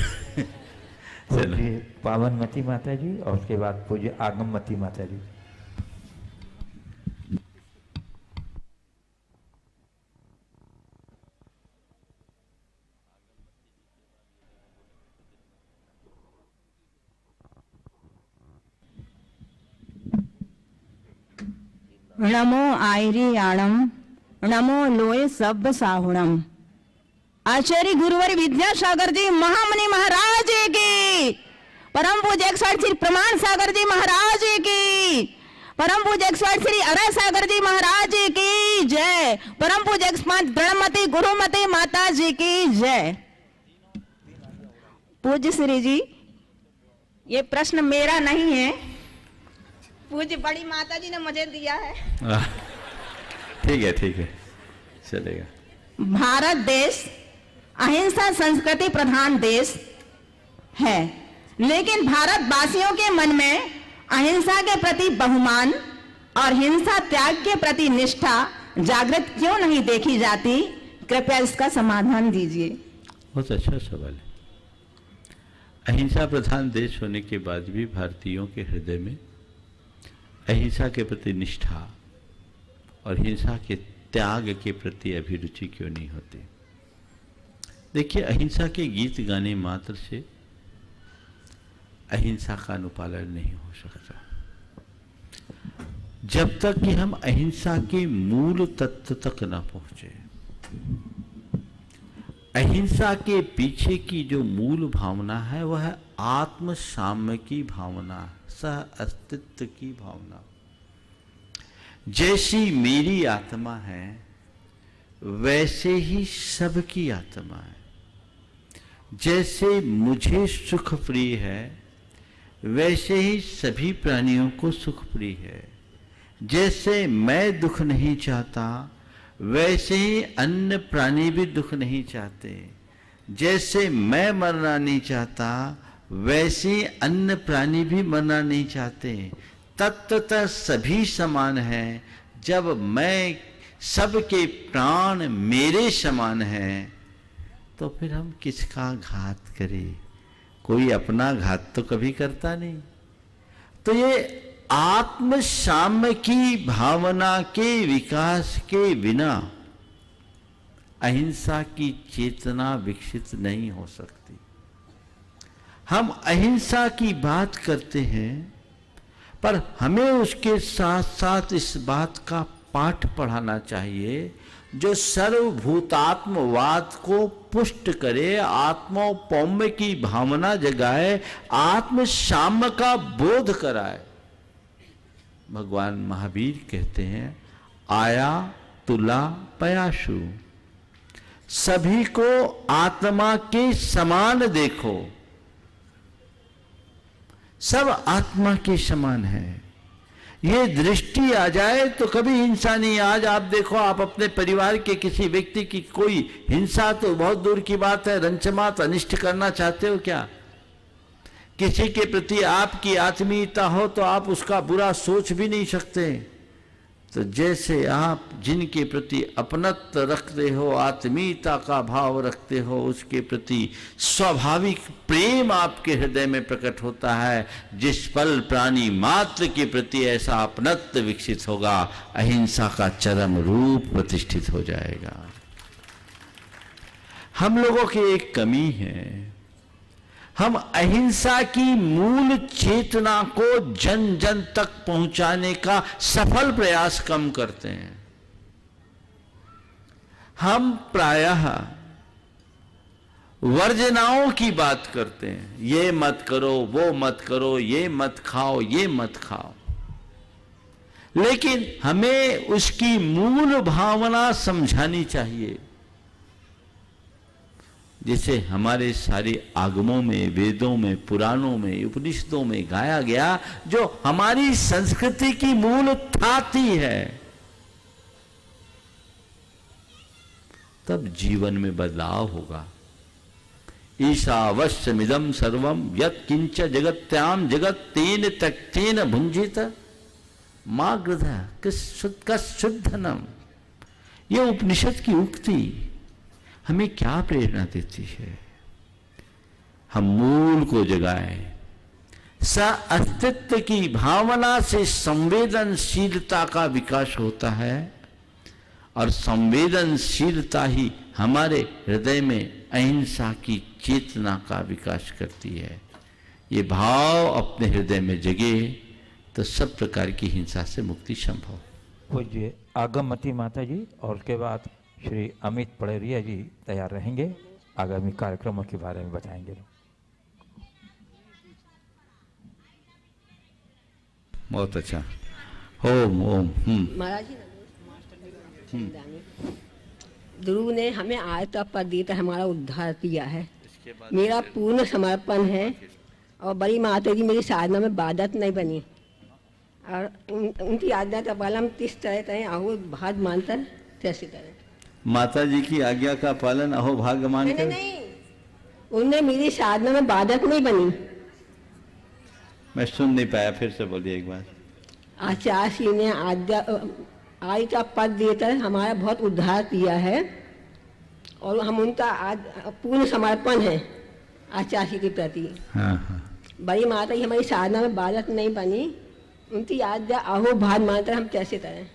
चलो। पावनमती माता जी और उसके बाद पूज्य आगममती माता जी। नमो आयरी आणम, नमो लोय सब साहुणम। आचार्य गुरुवर विद्यासागर जी महामुनि महाराज की, परम पूज्य 160 श्री प्रमाण सागर जी महाराज की, परम पूज्य 160 श्री अरय सागर जी महाराज की जय, परम पूज्य 105 ब्रह्ममती गुरुमती माता जी की जय। पूज्य श्री जी, ये प्रश्न मेरा नहीं है, पूज्य बड़ी माता जी ने मुझे दिया है। ठीक है, चलेगा। भारत देश अहिंसा संस्कृति प्रधान देश है, लेकिन भारतवासियों के मन में अहिंसा के प्रति बहुमान और हिंसा त्याग के प्रति निष्ठा जागृत क्यों नहीं देखी जाती? कृपया इसका समाधान दीजिए। बहुत अच्छा सवाल है। अहिंसा प्रधान देश होने के बाद भी भारतीयों के हृदय में अहिंसा के प्रति निष्ठा और हिंसा के त्याग के प्रति अभिरुचि क्यों नहीं होती? देखिए, अहिंसा के गीत गाने मात्र से अहिंसा का अनुपालन नहीं हो सकता। जब तक कि हम अहिंसा के मूल तत्व तक न पहुंचे। अहिंसा के पीछे की जो मूल भावना है वह है आत्म साम्य की भावना, सह अस्तित्व की भावना। जैसी मेरी आत्मा है वैसे ही सबकी आत्मा है। जैसे मुझे सुख प्रिय है वैसे ही सभी प्राणियों को सुख प्रिय है। जैसे मैं दुख नहीं चाहता वैसे ही अन्य प्राणी भी दुख नहीं चाहते। जैसे मैं मरना नहीं चाहता वैसे ही अन्य प्राणी भी मरना नहीं चाहते। तत्वतः सभी समान हैं। जब मैं सबके प्राण मेरे समान हैं तो फिर हम किसका घात करें? कोई अपना घात तो कभी करता नहीं। तो ये आत्म साम्य की भावना के विकास के बिना अहिंसा की चेतना विकसित नहीं हो सकती। हम अहिंसा की बात करते हैं पर हमें उसके साथ साथ इस बात का पाठ पढ़ाना चाहिए जो सर्वभूतात्मवाद को पुष्ट करे, आत्मौपौम्य की भावना जगाए, आत्म साम्य का बोध कराए। भगवान महावीर कहते हैं, आया तुला पयाशु, सभी को आत्मा के समान देखो। सब आत्मा के समान है। ये दृष्टि आ जाए तो कभी हिंसा नहीं। आज आप देखो, आप अपने परिवार के किसी व्यक्ति की कोई हिंसा तो बहुत दूर की बात है, रंचमात अनिष्ट करना चाहते हो क्या? किसी के प्रति आपकी आत्मीयता हो तो आप उसका बुरा सोच भी नहीं सकते। तो जैसे आप जिनके प्रति अपनत्व रखते हो, आत्मीयता का भाव रखते हो, उसके प्रति स्वाभाविक प्रेम आपके हृदय में प्रकट होता है। जिस पल प्राणी मात्र के प्रति ऐसा अपनत्व विकसित होगा, अहिंसा का चरम रूप प्रतिष्ठित हो जाएगा। हम लोगों की एक कमी है, हम अहिंसा की मूल चेतना को जन जन तक पहुंचाने का सफल प्रयास कम करते हैं। हम प्रायः वर्जनाओं की बात करते हैं, ये मत करो, वो मत करो, ये मत खाओ, ये मत खाओ। लेकिन हमें उसकी मूल भावना समझानी चाहिए। जैसे हमारे सारे आगमों में, वेदों में, पुराणों में, उपनिषदों में गाया गया, जो हमारी संस्कृति की मूल थाती है, तब जीवन में बदलाव होगा। ईशावश्यमिदं सर्वं यत् किंच जगत्याम जगत तेन त्यक्तेन भुंजित मां गृधा कशुद्धनम। यह उपनिषद की उक्ति हमें क्या प्रेरणा देती है? हम मूल को जगाएं। अस्तित्व की भावना से संवेदनशीलता का विकास होता है और संवेदनशीलता ही हमारे हृदय में अहिंसा की चेतना का विकास करती है। ये भाव अपने हृदय में जगे तो सब प्रकार की हिंसा से मुक्ति संभव। पूज्य आगमती माता जी और उसके बाद श्री अमित पड़ेरिया जी तैयार रहेंगे, आगामी कार्यक्रमों के बारे में बताएंगे। बहुत अच्छा। ओम ओम। महाराज जी, ध्रुव ने हमें आयता पद दिया था, हमारा उद्धार किया है। मेरा पूर्ण समर्पण है और बड़ी माता जी मेरी साधना में बाधक नहीं बनी और उनकी आज्ञा का पालन किस तरह करें, अहो भाग मानकर कैसे करें। माता जी की आज्ञा का पालन अहो भाग्य मानकर। नहीं, उनने मेरी साधना में बाधक नहीं बनी। मैं सुन नहीं पाया, फिर से बोलिए एक बार। आचार्य ने आय का पद देकर हमारा बहुत उद्धार किया है और हम उनका आज पूर्ण समर्पण है आचार्य के प्रति। हाँ हाँ। बड़ी माता जी हमारी साधना में बाधक नहीं बनी, उनकी आज्ञा आहो भाग मानकर हम कैसे करें?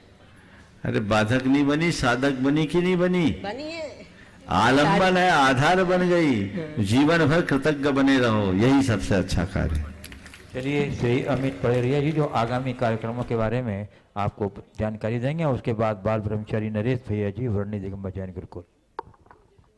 अरे बाधक नहीं बनी, साधक बनी कि नहीं बनी? बनी है, आलम्बन है, आधार बन गई। जीवन भर कृतज्ञ बने रहो, यही सबसे अच्छा कार्य है। चलिए श्री अमित पड़ेरिया जी जो आगामी कार्यक्रमों के बारे में आपको जानकारी देंगे, उसके बाद बाल ब्रह्मचारी नरेश भैया जी वर्णी दिगंबर जैन गुरुकुल।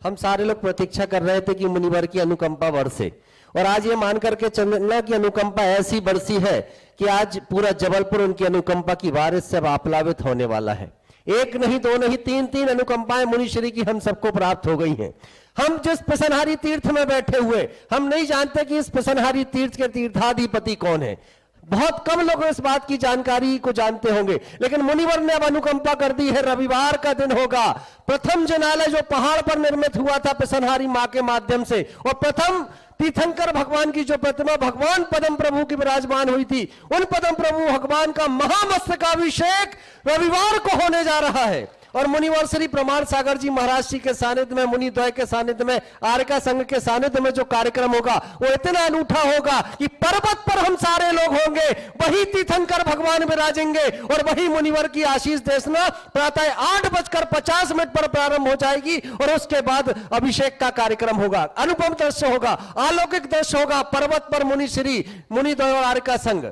हम सारे लोग प्रतीक्षा कर रहे थे कि मुनिवर की अनुकंपा बरसे, और आज ये मान करके चलना कि अनुकंपा ऐसी बरसी है कि आज पूरा जबलपुर उनकी अनुकंपा की बारिश से आप्लावित होने वाला है। एक नहीं, दो नहीं, तीन अनुकंपाएं मुनिश्री की हम सबको प्राप्त हो गई हैं। हम जिस पिसनहारी तीर्थ में बैठे हुए, हम नहीं जानते कि इस पिसनहारी तीर्थ के तीर्थाधिपति कौन है। बहुत कम लोग इस बात की जानकारी को जानते होंगे, लेकिन मुनिवर ने अब अनुकंपा कर दी है। रविवार का दिन होगा, प्रथम जिनालय जो पहाड़ पर निर्मित हुआ था पिसनहारी मां के माध्यम से, और प्रथम तीर्थंकर भगवान की जो प्रतिमा भगवान पदम प्रभु की विराजमान हुई थी, उन पदम प्रभु भगवान का महामस्तकाभिषेक रविवार को होने जा रहा है। और मुनिवर श्री प्रमाण सागर जी महाराज जी के सानिध्य में, मुनि द्वय के सानिध्य में, आर्का संघ के सानिध्य में जो कार्यक्रम होगा वो इतना अनूठा होगा कि पर्वत पर हम सारे लोग होंगे, वही तीर्थंकर भगवान विराजेंगे और वही मुनिवर की आशीष देशना प्रातः 8:50 पर प्रारंभ हो जाएगी, और उसके बाद अभिषेक का कार्यक्रम होगा। अनुपम दृश्य होगा, अलौकिक दृश्य होगा। पर्वत पर मुनि श्री, मुनि द्वय और आर्का संघ,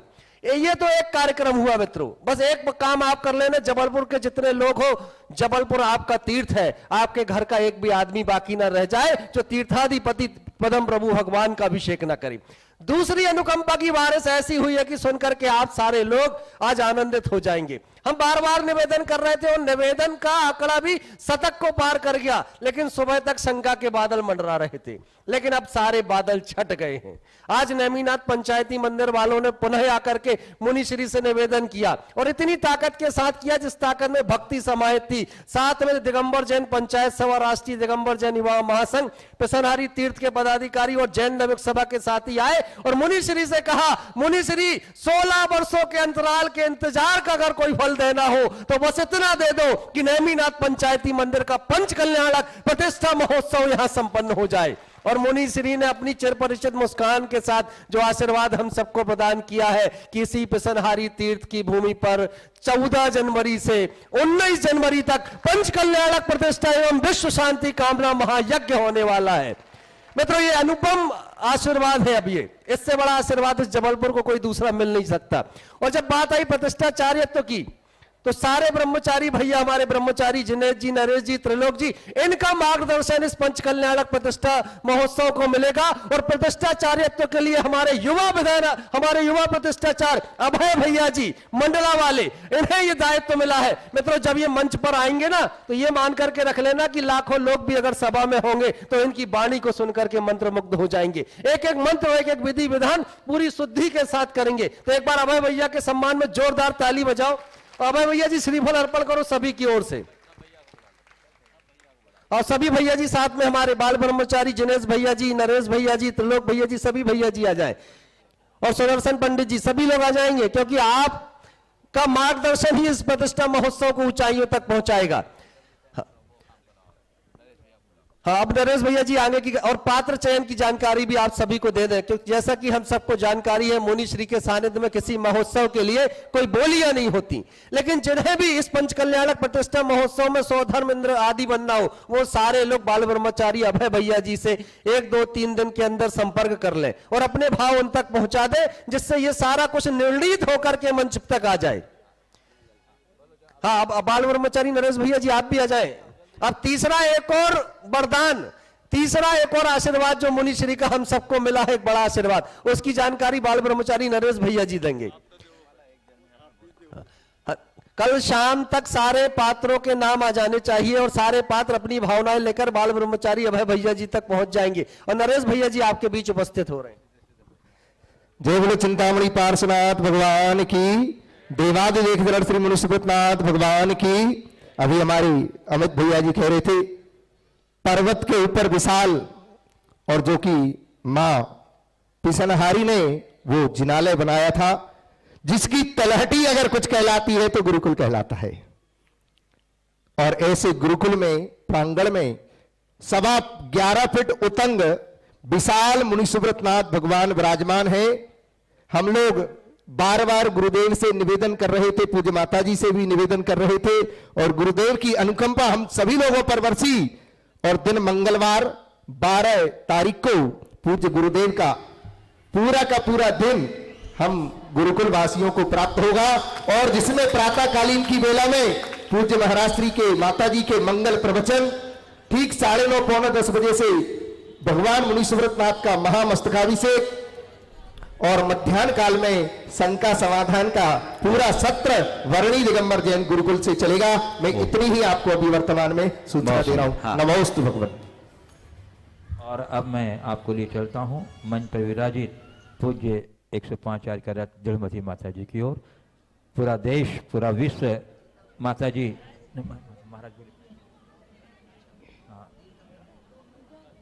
ये तो एक कार्यक्रम हुआ मित्रों। बस एक काम आप कर लेना, जबलपुर के जितने लोग हो, जबलपुर आपका तीर्थ है, आपके घर का एक भी आदमी बाकी ना रह जाए जो तीर्थाधिपति पदम प्रभु भगवान का अभिषेक ना करे। दूसरी अनुकंपा की बारिश ऐसी हुई है कि सुनकर के आप सारे लोग आज आनंदित हो जाएंगे। हम बार बार निवेदन कर रहे थे और निवेदन का आंकड़ा भी शतक को पार कर गया, लेकिन सुबह तक शंका के बादल मंडरा रहे थे, लेकिन अब सारे बादल छट गए हैं। आज नेमीनाथ पंचायती मंदिर वालों ने पुनः आकर के मुनिश्री से निवेदन किया, और इतनी ताकत के साथ किया जिस ताकत में भक्ति समाहित थी। साथ में दिगंबर जैन पंचायत सभा, राष्ट्रीय दिगंबर जैन युवा महासंघ, पिसनहारी तीर्थ के पदाधिकारी और जैन नवयुग सभा के साथी आए और मुनिश्री से कहा, मुनिश्री 16 वर्षों के अंतराल के इंतजार का अगर कोई फल देना हो तो बस इतना दे दो कि नेमीनाथ पंचायती मंदिर का पंच कल्याणक प्रतिष्ठा महोत्सव यहां संपन्न हो जाए। और मुनिश्री ने अपनी चिरपरिचित मुस्कान के साथ जो आशीर्वाद हम सबको प्रदान किया है कि इसी पिसनहारी तीर्थ की भूमि पर 14 जनवरी से 19 जनवरी तक पंच कल्याणक प्रतिष्ठा एवं विश्व शांति कामना महायज्ञ होने वाला है। मित्रों, ये अनुपम आशीर्वाद है। अब ये इससे बड़ा आशीर्वाद इस जबलपुर को कोई दूसरा मिल नहीं सकता। और जब बात आई प्रतिष्ठाचार्यत्व की, तो सारे ब्रह्मचारी भैया, हमारे ब्रह्मचारी जिनेश जी, नरेश जी, त्रिलोक जी, इनका मार्गदर्शन इस पंच कल्याणक प्रतिष्ठा महोत्सव को मिलेगा। और प्रतिष्ठाचार्यत्व के लिए हमारे युवा प्रतिष्ठाचार्य अभय भैया जी मंडला वाले, इन्हें ये दायित्व मिला है। मित्रों, जब ये मंच पर आएंगे ना, तो ये मान करके रख लेना कि लाखों लोग भी अगर सभा में होंगे तो इनकी वाणी को सुनकर के मंत्रमुग्ध हो जाएंगे। एक एक मंत्र, एक एक विधि विधान पूरी शुद्धि के साथ करेंगे। तो एक बार अभय भैया के सम्मान में जोरदार ताली बजाओ। अभय भैया जी श्रीफल अर्पण करो सभी की ओर से, और सभी भैया जी साथ में हमारे बाल ब्रह्मचारी जिनेश भैया जी, नरेश भैया जी, त्रिलोक भैया जी, सभी भैया जी आ जाए, और सुदर्शन पंडित जी, सभी लोग आ जाएंगे, क्योंकि आपका मार्गदर्शन ही इस प्रतिष्ठा महोत्सव को ऊंचाइयों तक पहुंचाएगा। हाँ, अब नरेश भैया जी आगे की और पात्र चयन की जानकारी भी आप सभी को दे दें, क्योंकि जैसा कि हम सबको जानकारी है, मुनिश्री के सानिध्य में किसी महोत्सव के लिए कोई बोलियां नहीं होती, लेकिन जिन्हें भी इस पंच कल्याणक प्रतिष्ठा महोत्सव में स्वधर्म इंद्र आदि बनना हो, वो सारे लोग बाल ब्रह्मचारी अभय भैया जी से 1, 2, 3 दिन के अंदर संपर्क कर लें और अपने भाव उन तक पहुंचा दे, जिससे ये सारा कुछ निर्णीत होकर के मंच तक आ जाए। हाँ, अब बाल ब्रह्मचारी नरेश भैया जी आप भी आ जाए। अब तीसरा एक और वरदान, तीसरा एक और आशीर्वाद जो मुनिश्री का हम सबको मिला है, एक बड़ा आशीर्वाद, उसकी जानकारी बाल ब्रह्मचारी नरेश भैया जी देंगे। कल शाम तक सारे पात्रों के नाम आ जाने चाहिए और सारे पात्र अपनी भावनाएं लेकर बाल ब्रह्मचारी अभय भैया जी तक पहुंच जाएंगे, और नरेश भैया जी आपके बीच उपस्थित हो रहे हैं। जय बोले चिंतामणि पार्श्वनाथ भगवान की, देवादिदेव श्री मुनिसुकृतनाथ भगवान की। अभी हमारी अमित भैया जी कह रहे थे, पर्वत के ऊपर विशाल, और जो कि मां पिसनहारी ने वो जिनालय बनाया था, जिसकी तलहटी अगर कुछ कहलाती है तो गुरुकुल कहलाता है। और ऐसे गुरुकुल में प्रांगण में 11.25 फीट उतंग विशाल मुनि सुब्रतनाथ भगवान विराजमान है। हम लोग बार बार गुरुदेव से निवेदन कर रहे थे, पूज्य माता जी से भी निवेदन कर रहे थे, और गुरुदेव की अनुकंपा हम सभी लोगों पर बरसी। और दिन मंगलवार 12 तारीख को पूज्य गुरुदेव का पूरा दिन हम गुरुकुल वासियों को प्राप्त होगा, और जिसमें प्रातःकालीन की बेला में पूज्य महाराज श्री के माता जी के मंगल प्रवचन ठीक 9:30 पौने 10 बजे से भगवान मुनि सुब्रतनाथ का महामस्तकाभिषेक, और मध्याह्न काल में शंका समाधान का पूरा सत्र वर्णी दिगंबर जैन गुरुकुल से चलेगा। मैं इतनी ही आपको अभी वर्तमान में सूचना दे रहा हूं। नमोस्तु भगवन्। और अब मैं आपको लिए चलता हूं मंच पर विराजित पूज्य 105 आचार्य का रथ जड़मती माता जी की ओर। पूरा देश, पूरा विश्व माता जी महाराज,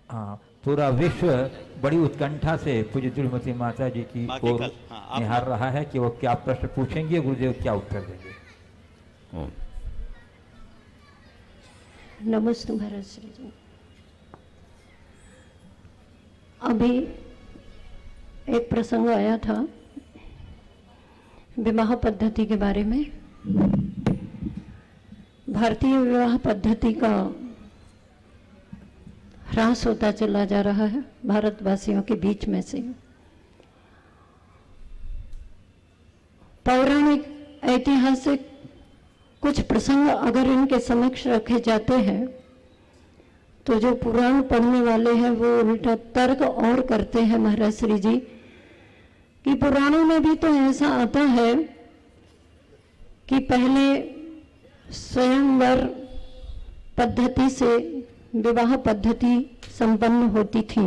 हाँ, पूरा विश्व बड़ी उत्कंठा से पूज्य जड़मती माता जी की ओर निहार रहा है कि वो क्या प्रश्न पूछेंगे, गुरुदेव क्या उत्तर देंगे। नमस्ते महाराज श्री जी। अभी एक प्रसंग आया था विवाह पद्धति के बारे में। भारतीय विवाह पद्धति का ह्रास होता चला जा रहा है भारतवासियों के बीच में से। पौराणिक ऐतिहासिक कुछ प्रसंग अगर इनके समक्ष रखे जाते हैं तो जो पुराण पढ़ने वाले हैं वो उल्टा तर्क और करते हैं महाराज श्री जी कि पुराणों में भी तो ऐसा आता है कि पहले स्वयंवर पद्धति से विवाह पद्धति संपन्न होती थी।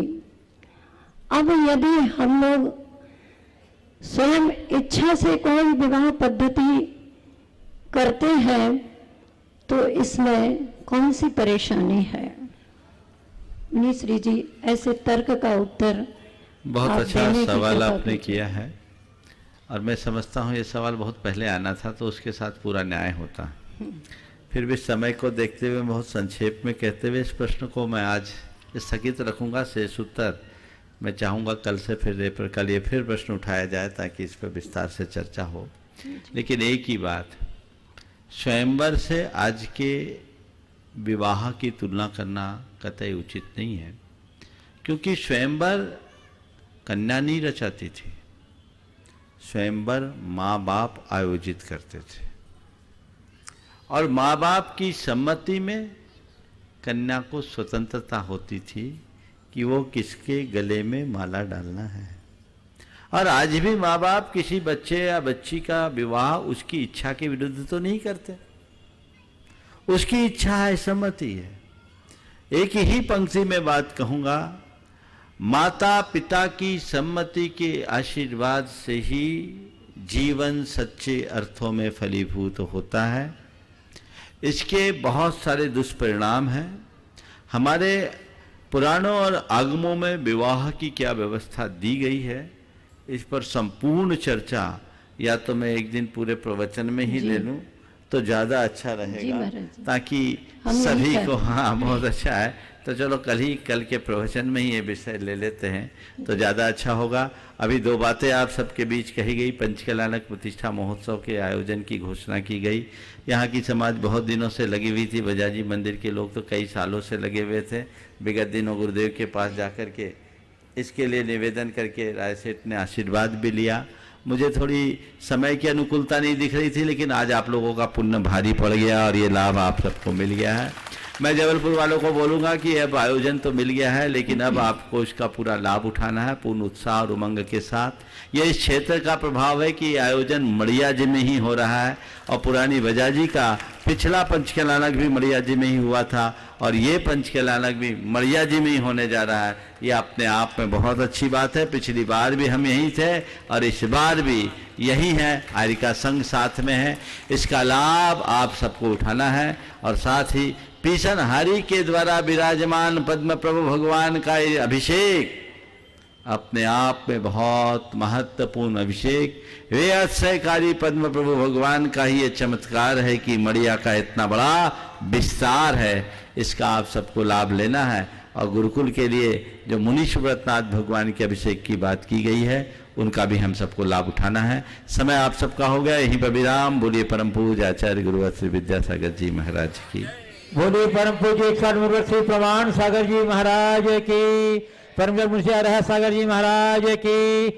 अब यदि हम लोग स्वयं इच्छा से कोई विवाह पद्धति करते हैं तो इसमें कौन सी परेशानी है? मुनि श्री जी ऐसे तर्क का उत्तर बहुत अच्छा सवाल आपने किया है, और मैं समझता हूँ ये सवाल बहुत पहले आना था तो उसके साथ पूरा न्याय होता। फिर भी समय को देखते हुए बहुत संक्षेप में कहते हुए इस प्रश्न को मैं आज स्थगित रखूंगा। शेष उत्तर मैं चाहूँगा कल से कल ये फिर प्रश्न उठाया जाए ताकि इस पर विस्तार से चर्चा हो। लेकिन एक ही बात, स्वयंवर से आज के विवाह की तुलना करना कतई उचित नहीं है, क्योंकि स्वयंवर कन्या नहीं रचाती थी, स्वयंवर माँ बाप आयोजित करते थे, और माँ बाप की सम्मति में कन्या को स्वतंत्रता होती थी कि वो किसके गले में माला डालना है। और आज भी माँ बाप किसी बच्चे या बच्ची का विवाह उसकी इच्छा के विरुद्ध तो नहीं करते, उसकी इच्छा है, सम्मति है। एक ही पंक्ति में बात कहूँगा, माता पिता की सम्मति के आशीर्वाद से ही जीवन सच्चे अर्थों में फलीभूत होता है। इसके बहुत सारे दुष्परिणाम हैं। हमारे पुराणों और आगमों में विवाह की क्या व्यवस्था दी गई है, इस पर संपूर्ण चर्चा या तो मैं एक दिन पूरे प्रवचन में ही ले लूं तो ज़्यादा अच्छा रहेगा, ताकि सभी को, हाँ बहुत अच्छा है, तो चलो कल के प्रवचन में ही ये विषय ले लेते हैं तो ज़्यादा अच्छा होगा। अभी दो बातें आप सबके बीच कही गई। पंचकलानक प्रतिष्ठा महोत्सव के आयोजन की घोषणा की गई। यहाँ की समाज बहुत दिनों से लगी हुई थी, बजाजी मंदिर के लोग तो कई सालों से लगे हुए थे। विगत दिनों गुरुदेव के पास जाकर के इसके लिए निवेदन करके राय सेठ ने आशीर्वाद भी लिया। मुझे थोड़ी समय की अनुकूलता नहीं दिख रही थी, लेकिन आज आप लोगों का पुण्य भारी पड़ गया और ये लाभ आप सबको मिल गया है। मैं जबलपुर वालों को बोलूँगा कि अब आयोजन तो मिल गया है, लेकिन अब आपको इसका पूरा लाभ उठाना है पूर्ण उत्साह और उमंग के साथ। यह इस क्षेत्र का प्रभाव है कि आयोजन मड़िया जी में ही हो रहा है, और पुरानी बजाजी का पिछला पंचकलानक भी मड़िया जी में ही हुआ था, और ये पंचकलानक भी मड़िया जी में ही होने जा रहा है। ये अपने आप में बहुत अच्छी बात है। पिछली बार भी हम यहीं थे और इस बार भी यही है, आर्य का संघ साथ में है। इसका लाभ आप सबको उठाना है, और साथ ही पीसनहारी के द्वारा विराजमान पद्म प्रभु भगवान का ये अभिषेक अपने आप में बहुत महत्वपूर्ण अभिषेक, वे अतिशयकारी पद्म प्रभु भगवान का ही ये चमत्कार है कि मड़िया का इतना बड़ा विस्तार है। इसका आप सबको लाभ लेना है। और गुरुकुल के लिए जो मुनि सुब्रतनाथ भगवान के अभिषेक की बात की गई है उनका भी हम सबको लाभ उठाना है। समय आप सबका हो गया, यहीं पर विराम। बोलिए परम पूज्य आचार्य गुरुवर श्री विद्यासागर जी महाराज की। बोलिए परम पूज्य 61 श्री प्रमाण सागर जी महाराज की। परम मुंशी सागर जी महाराज की।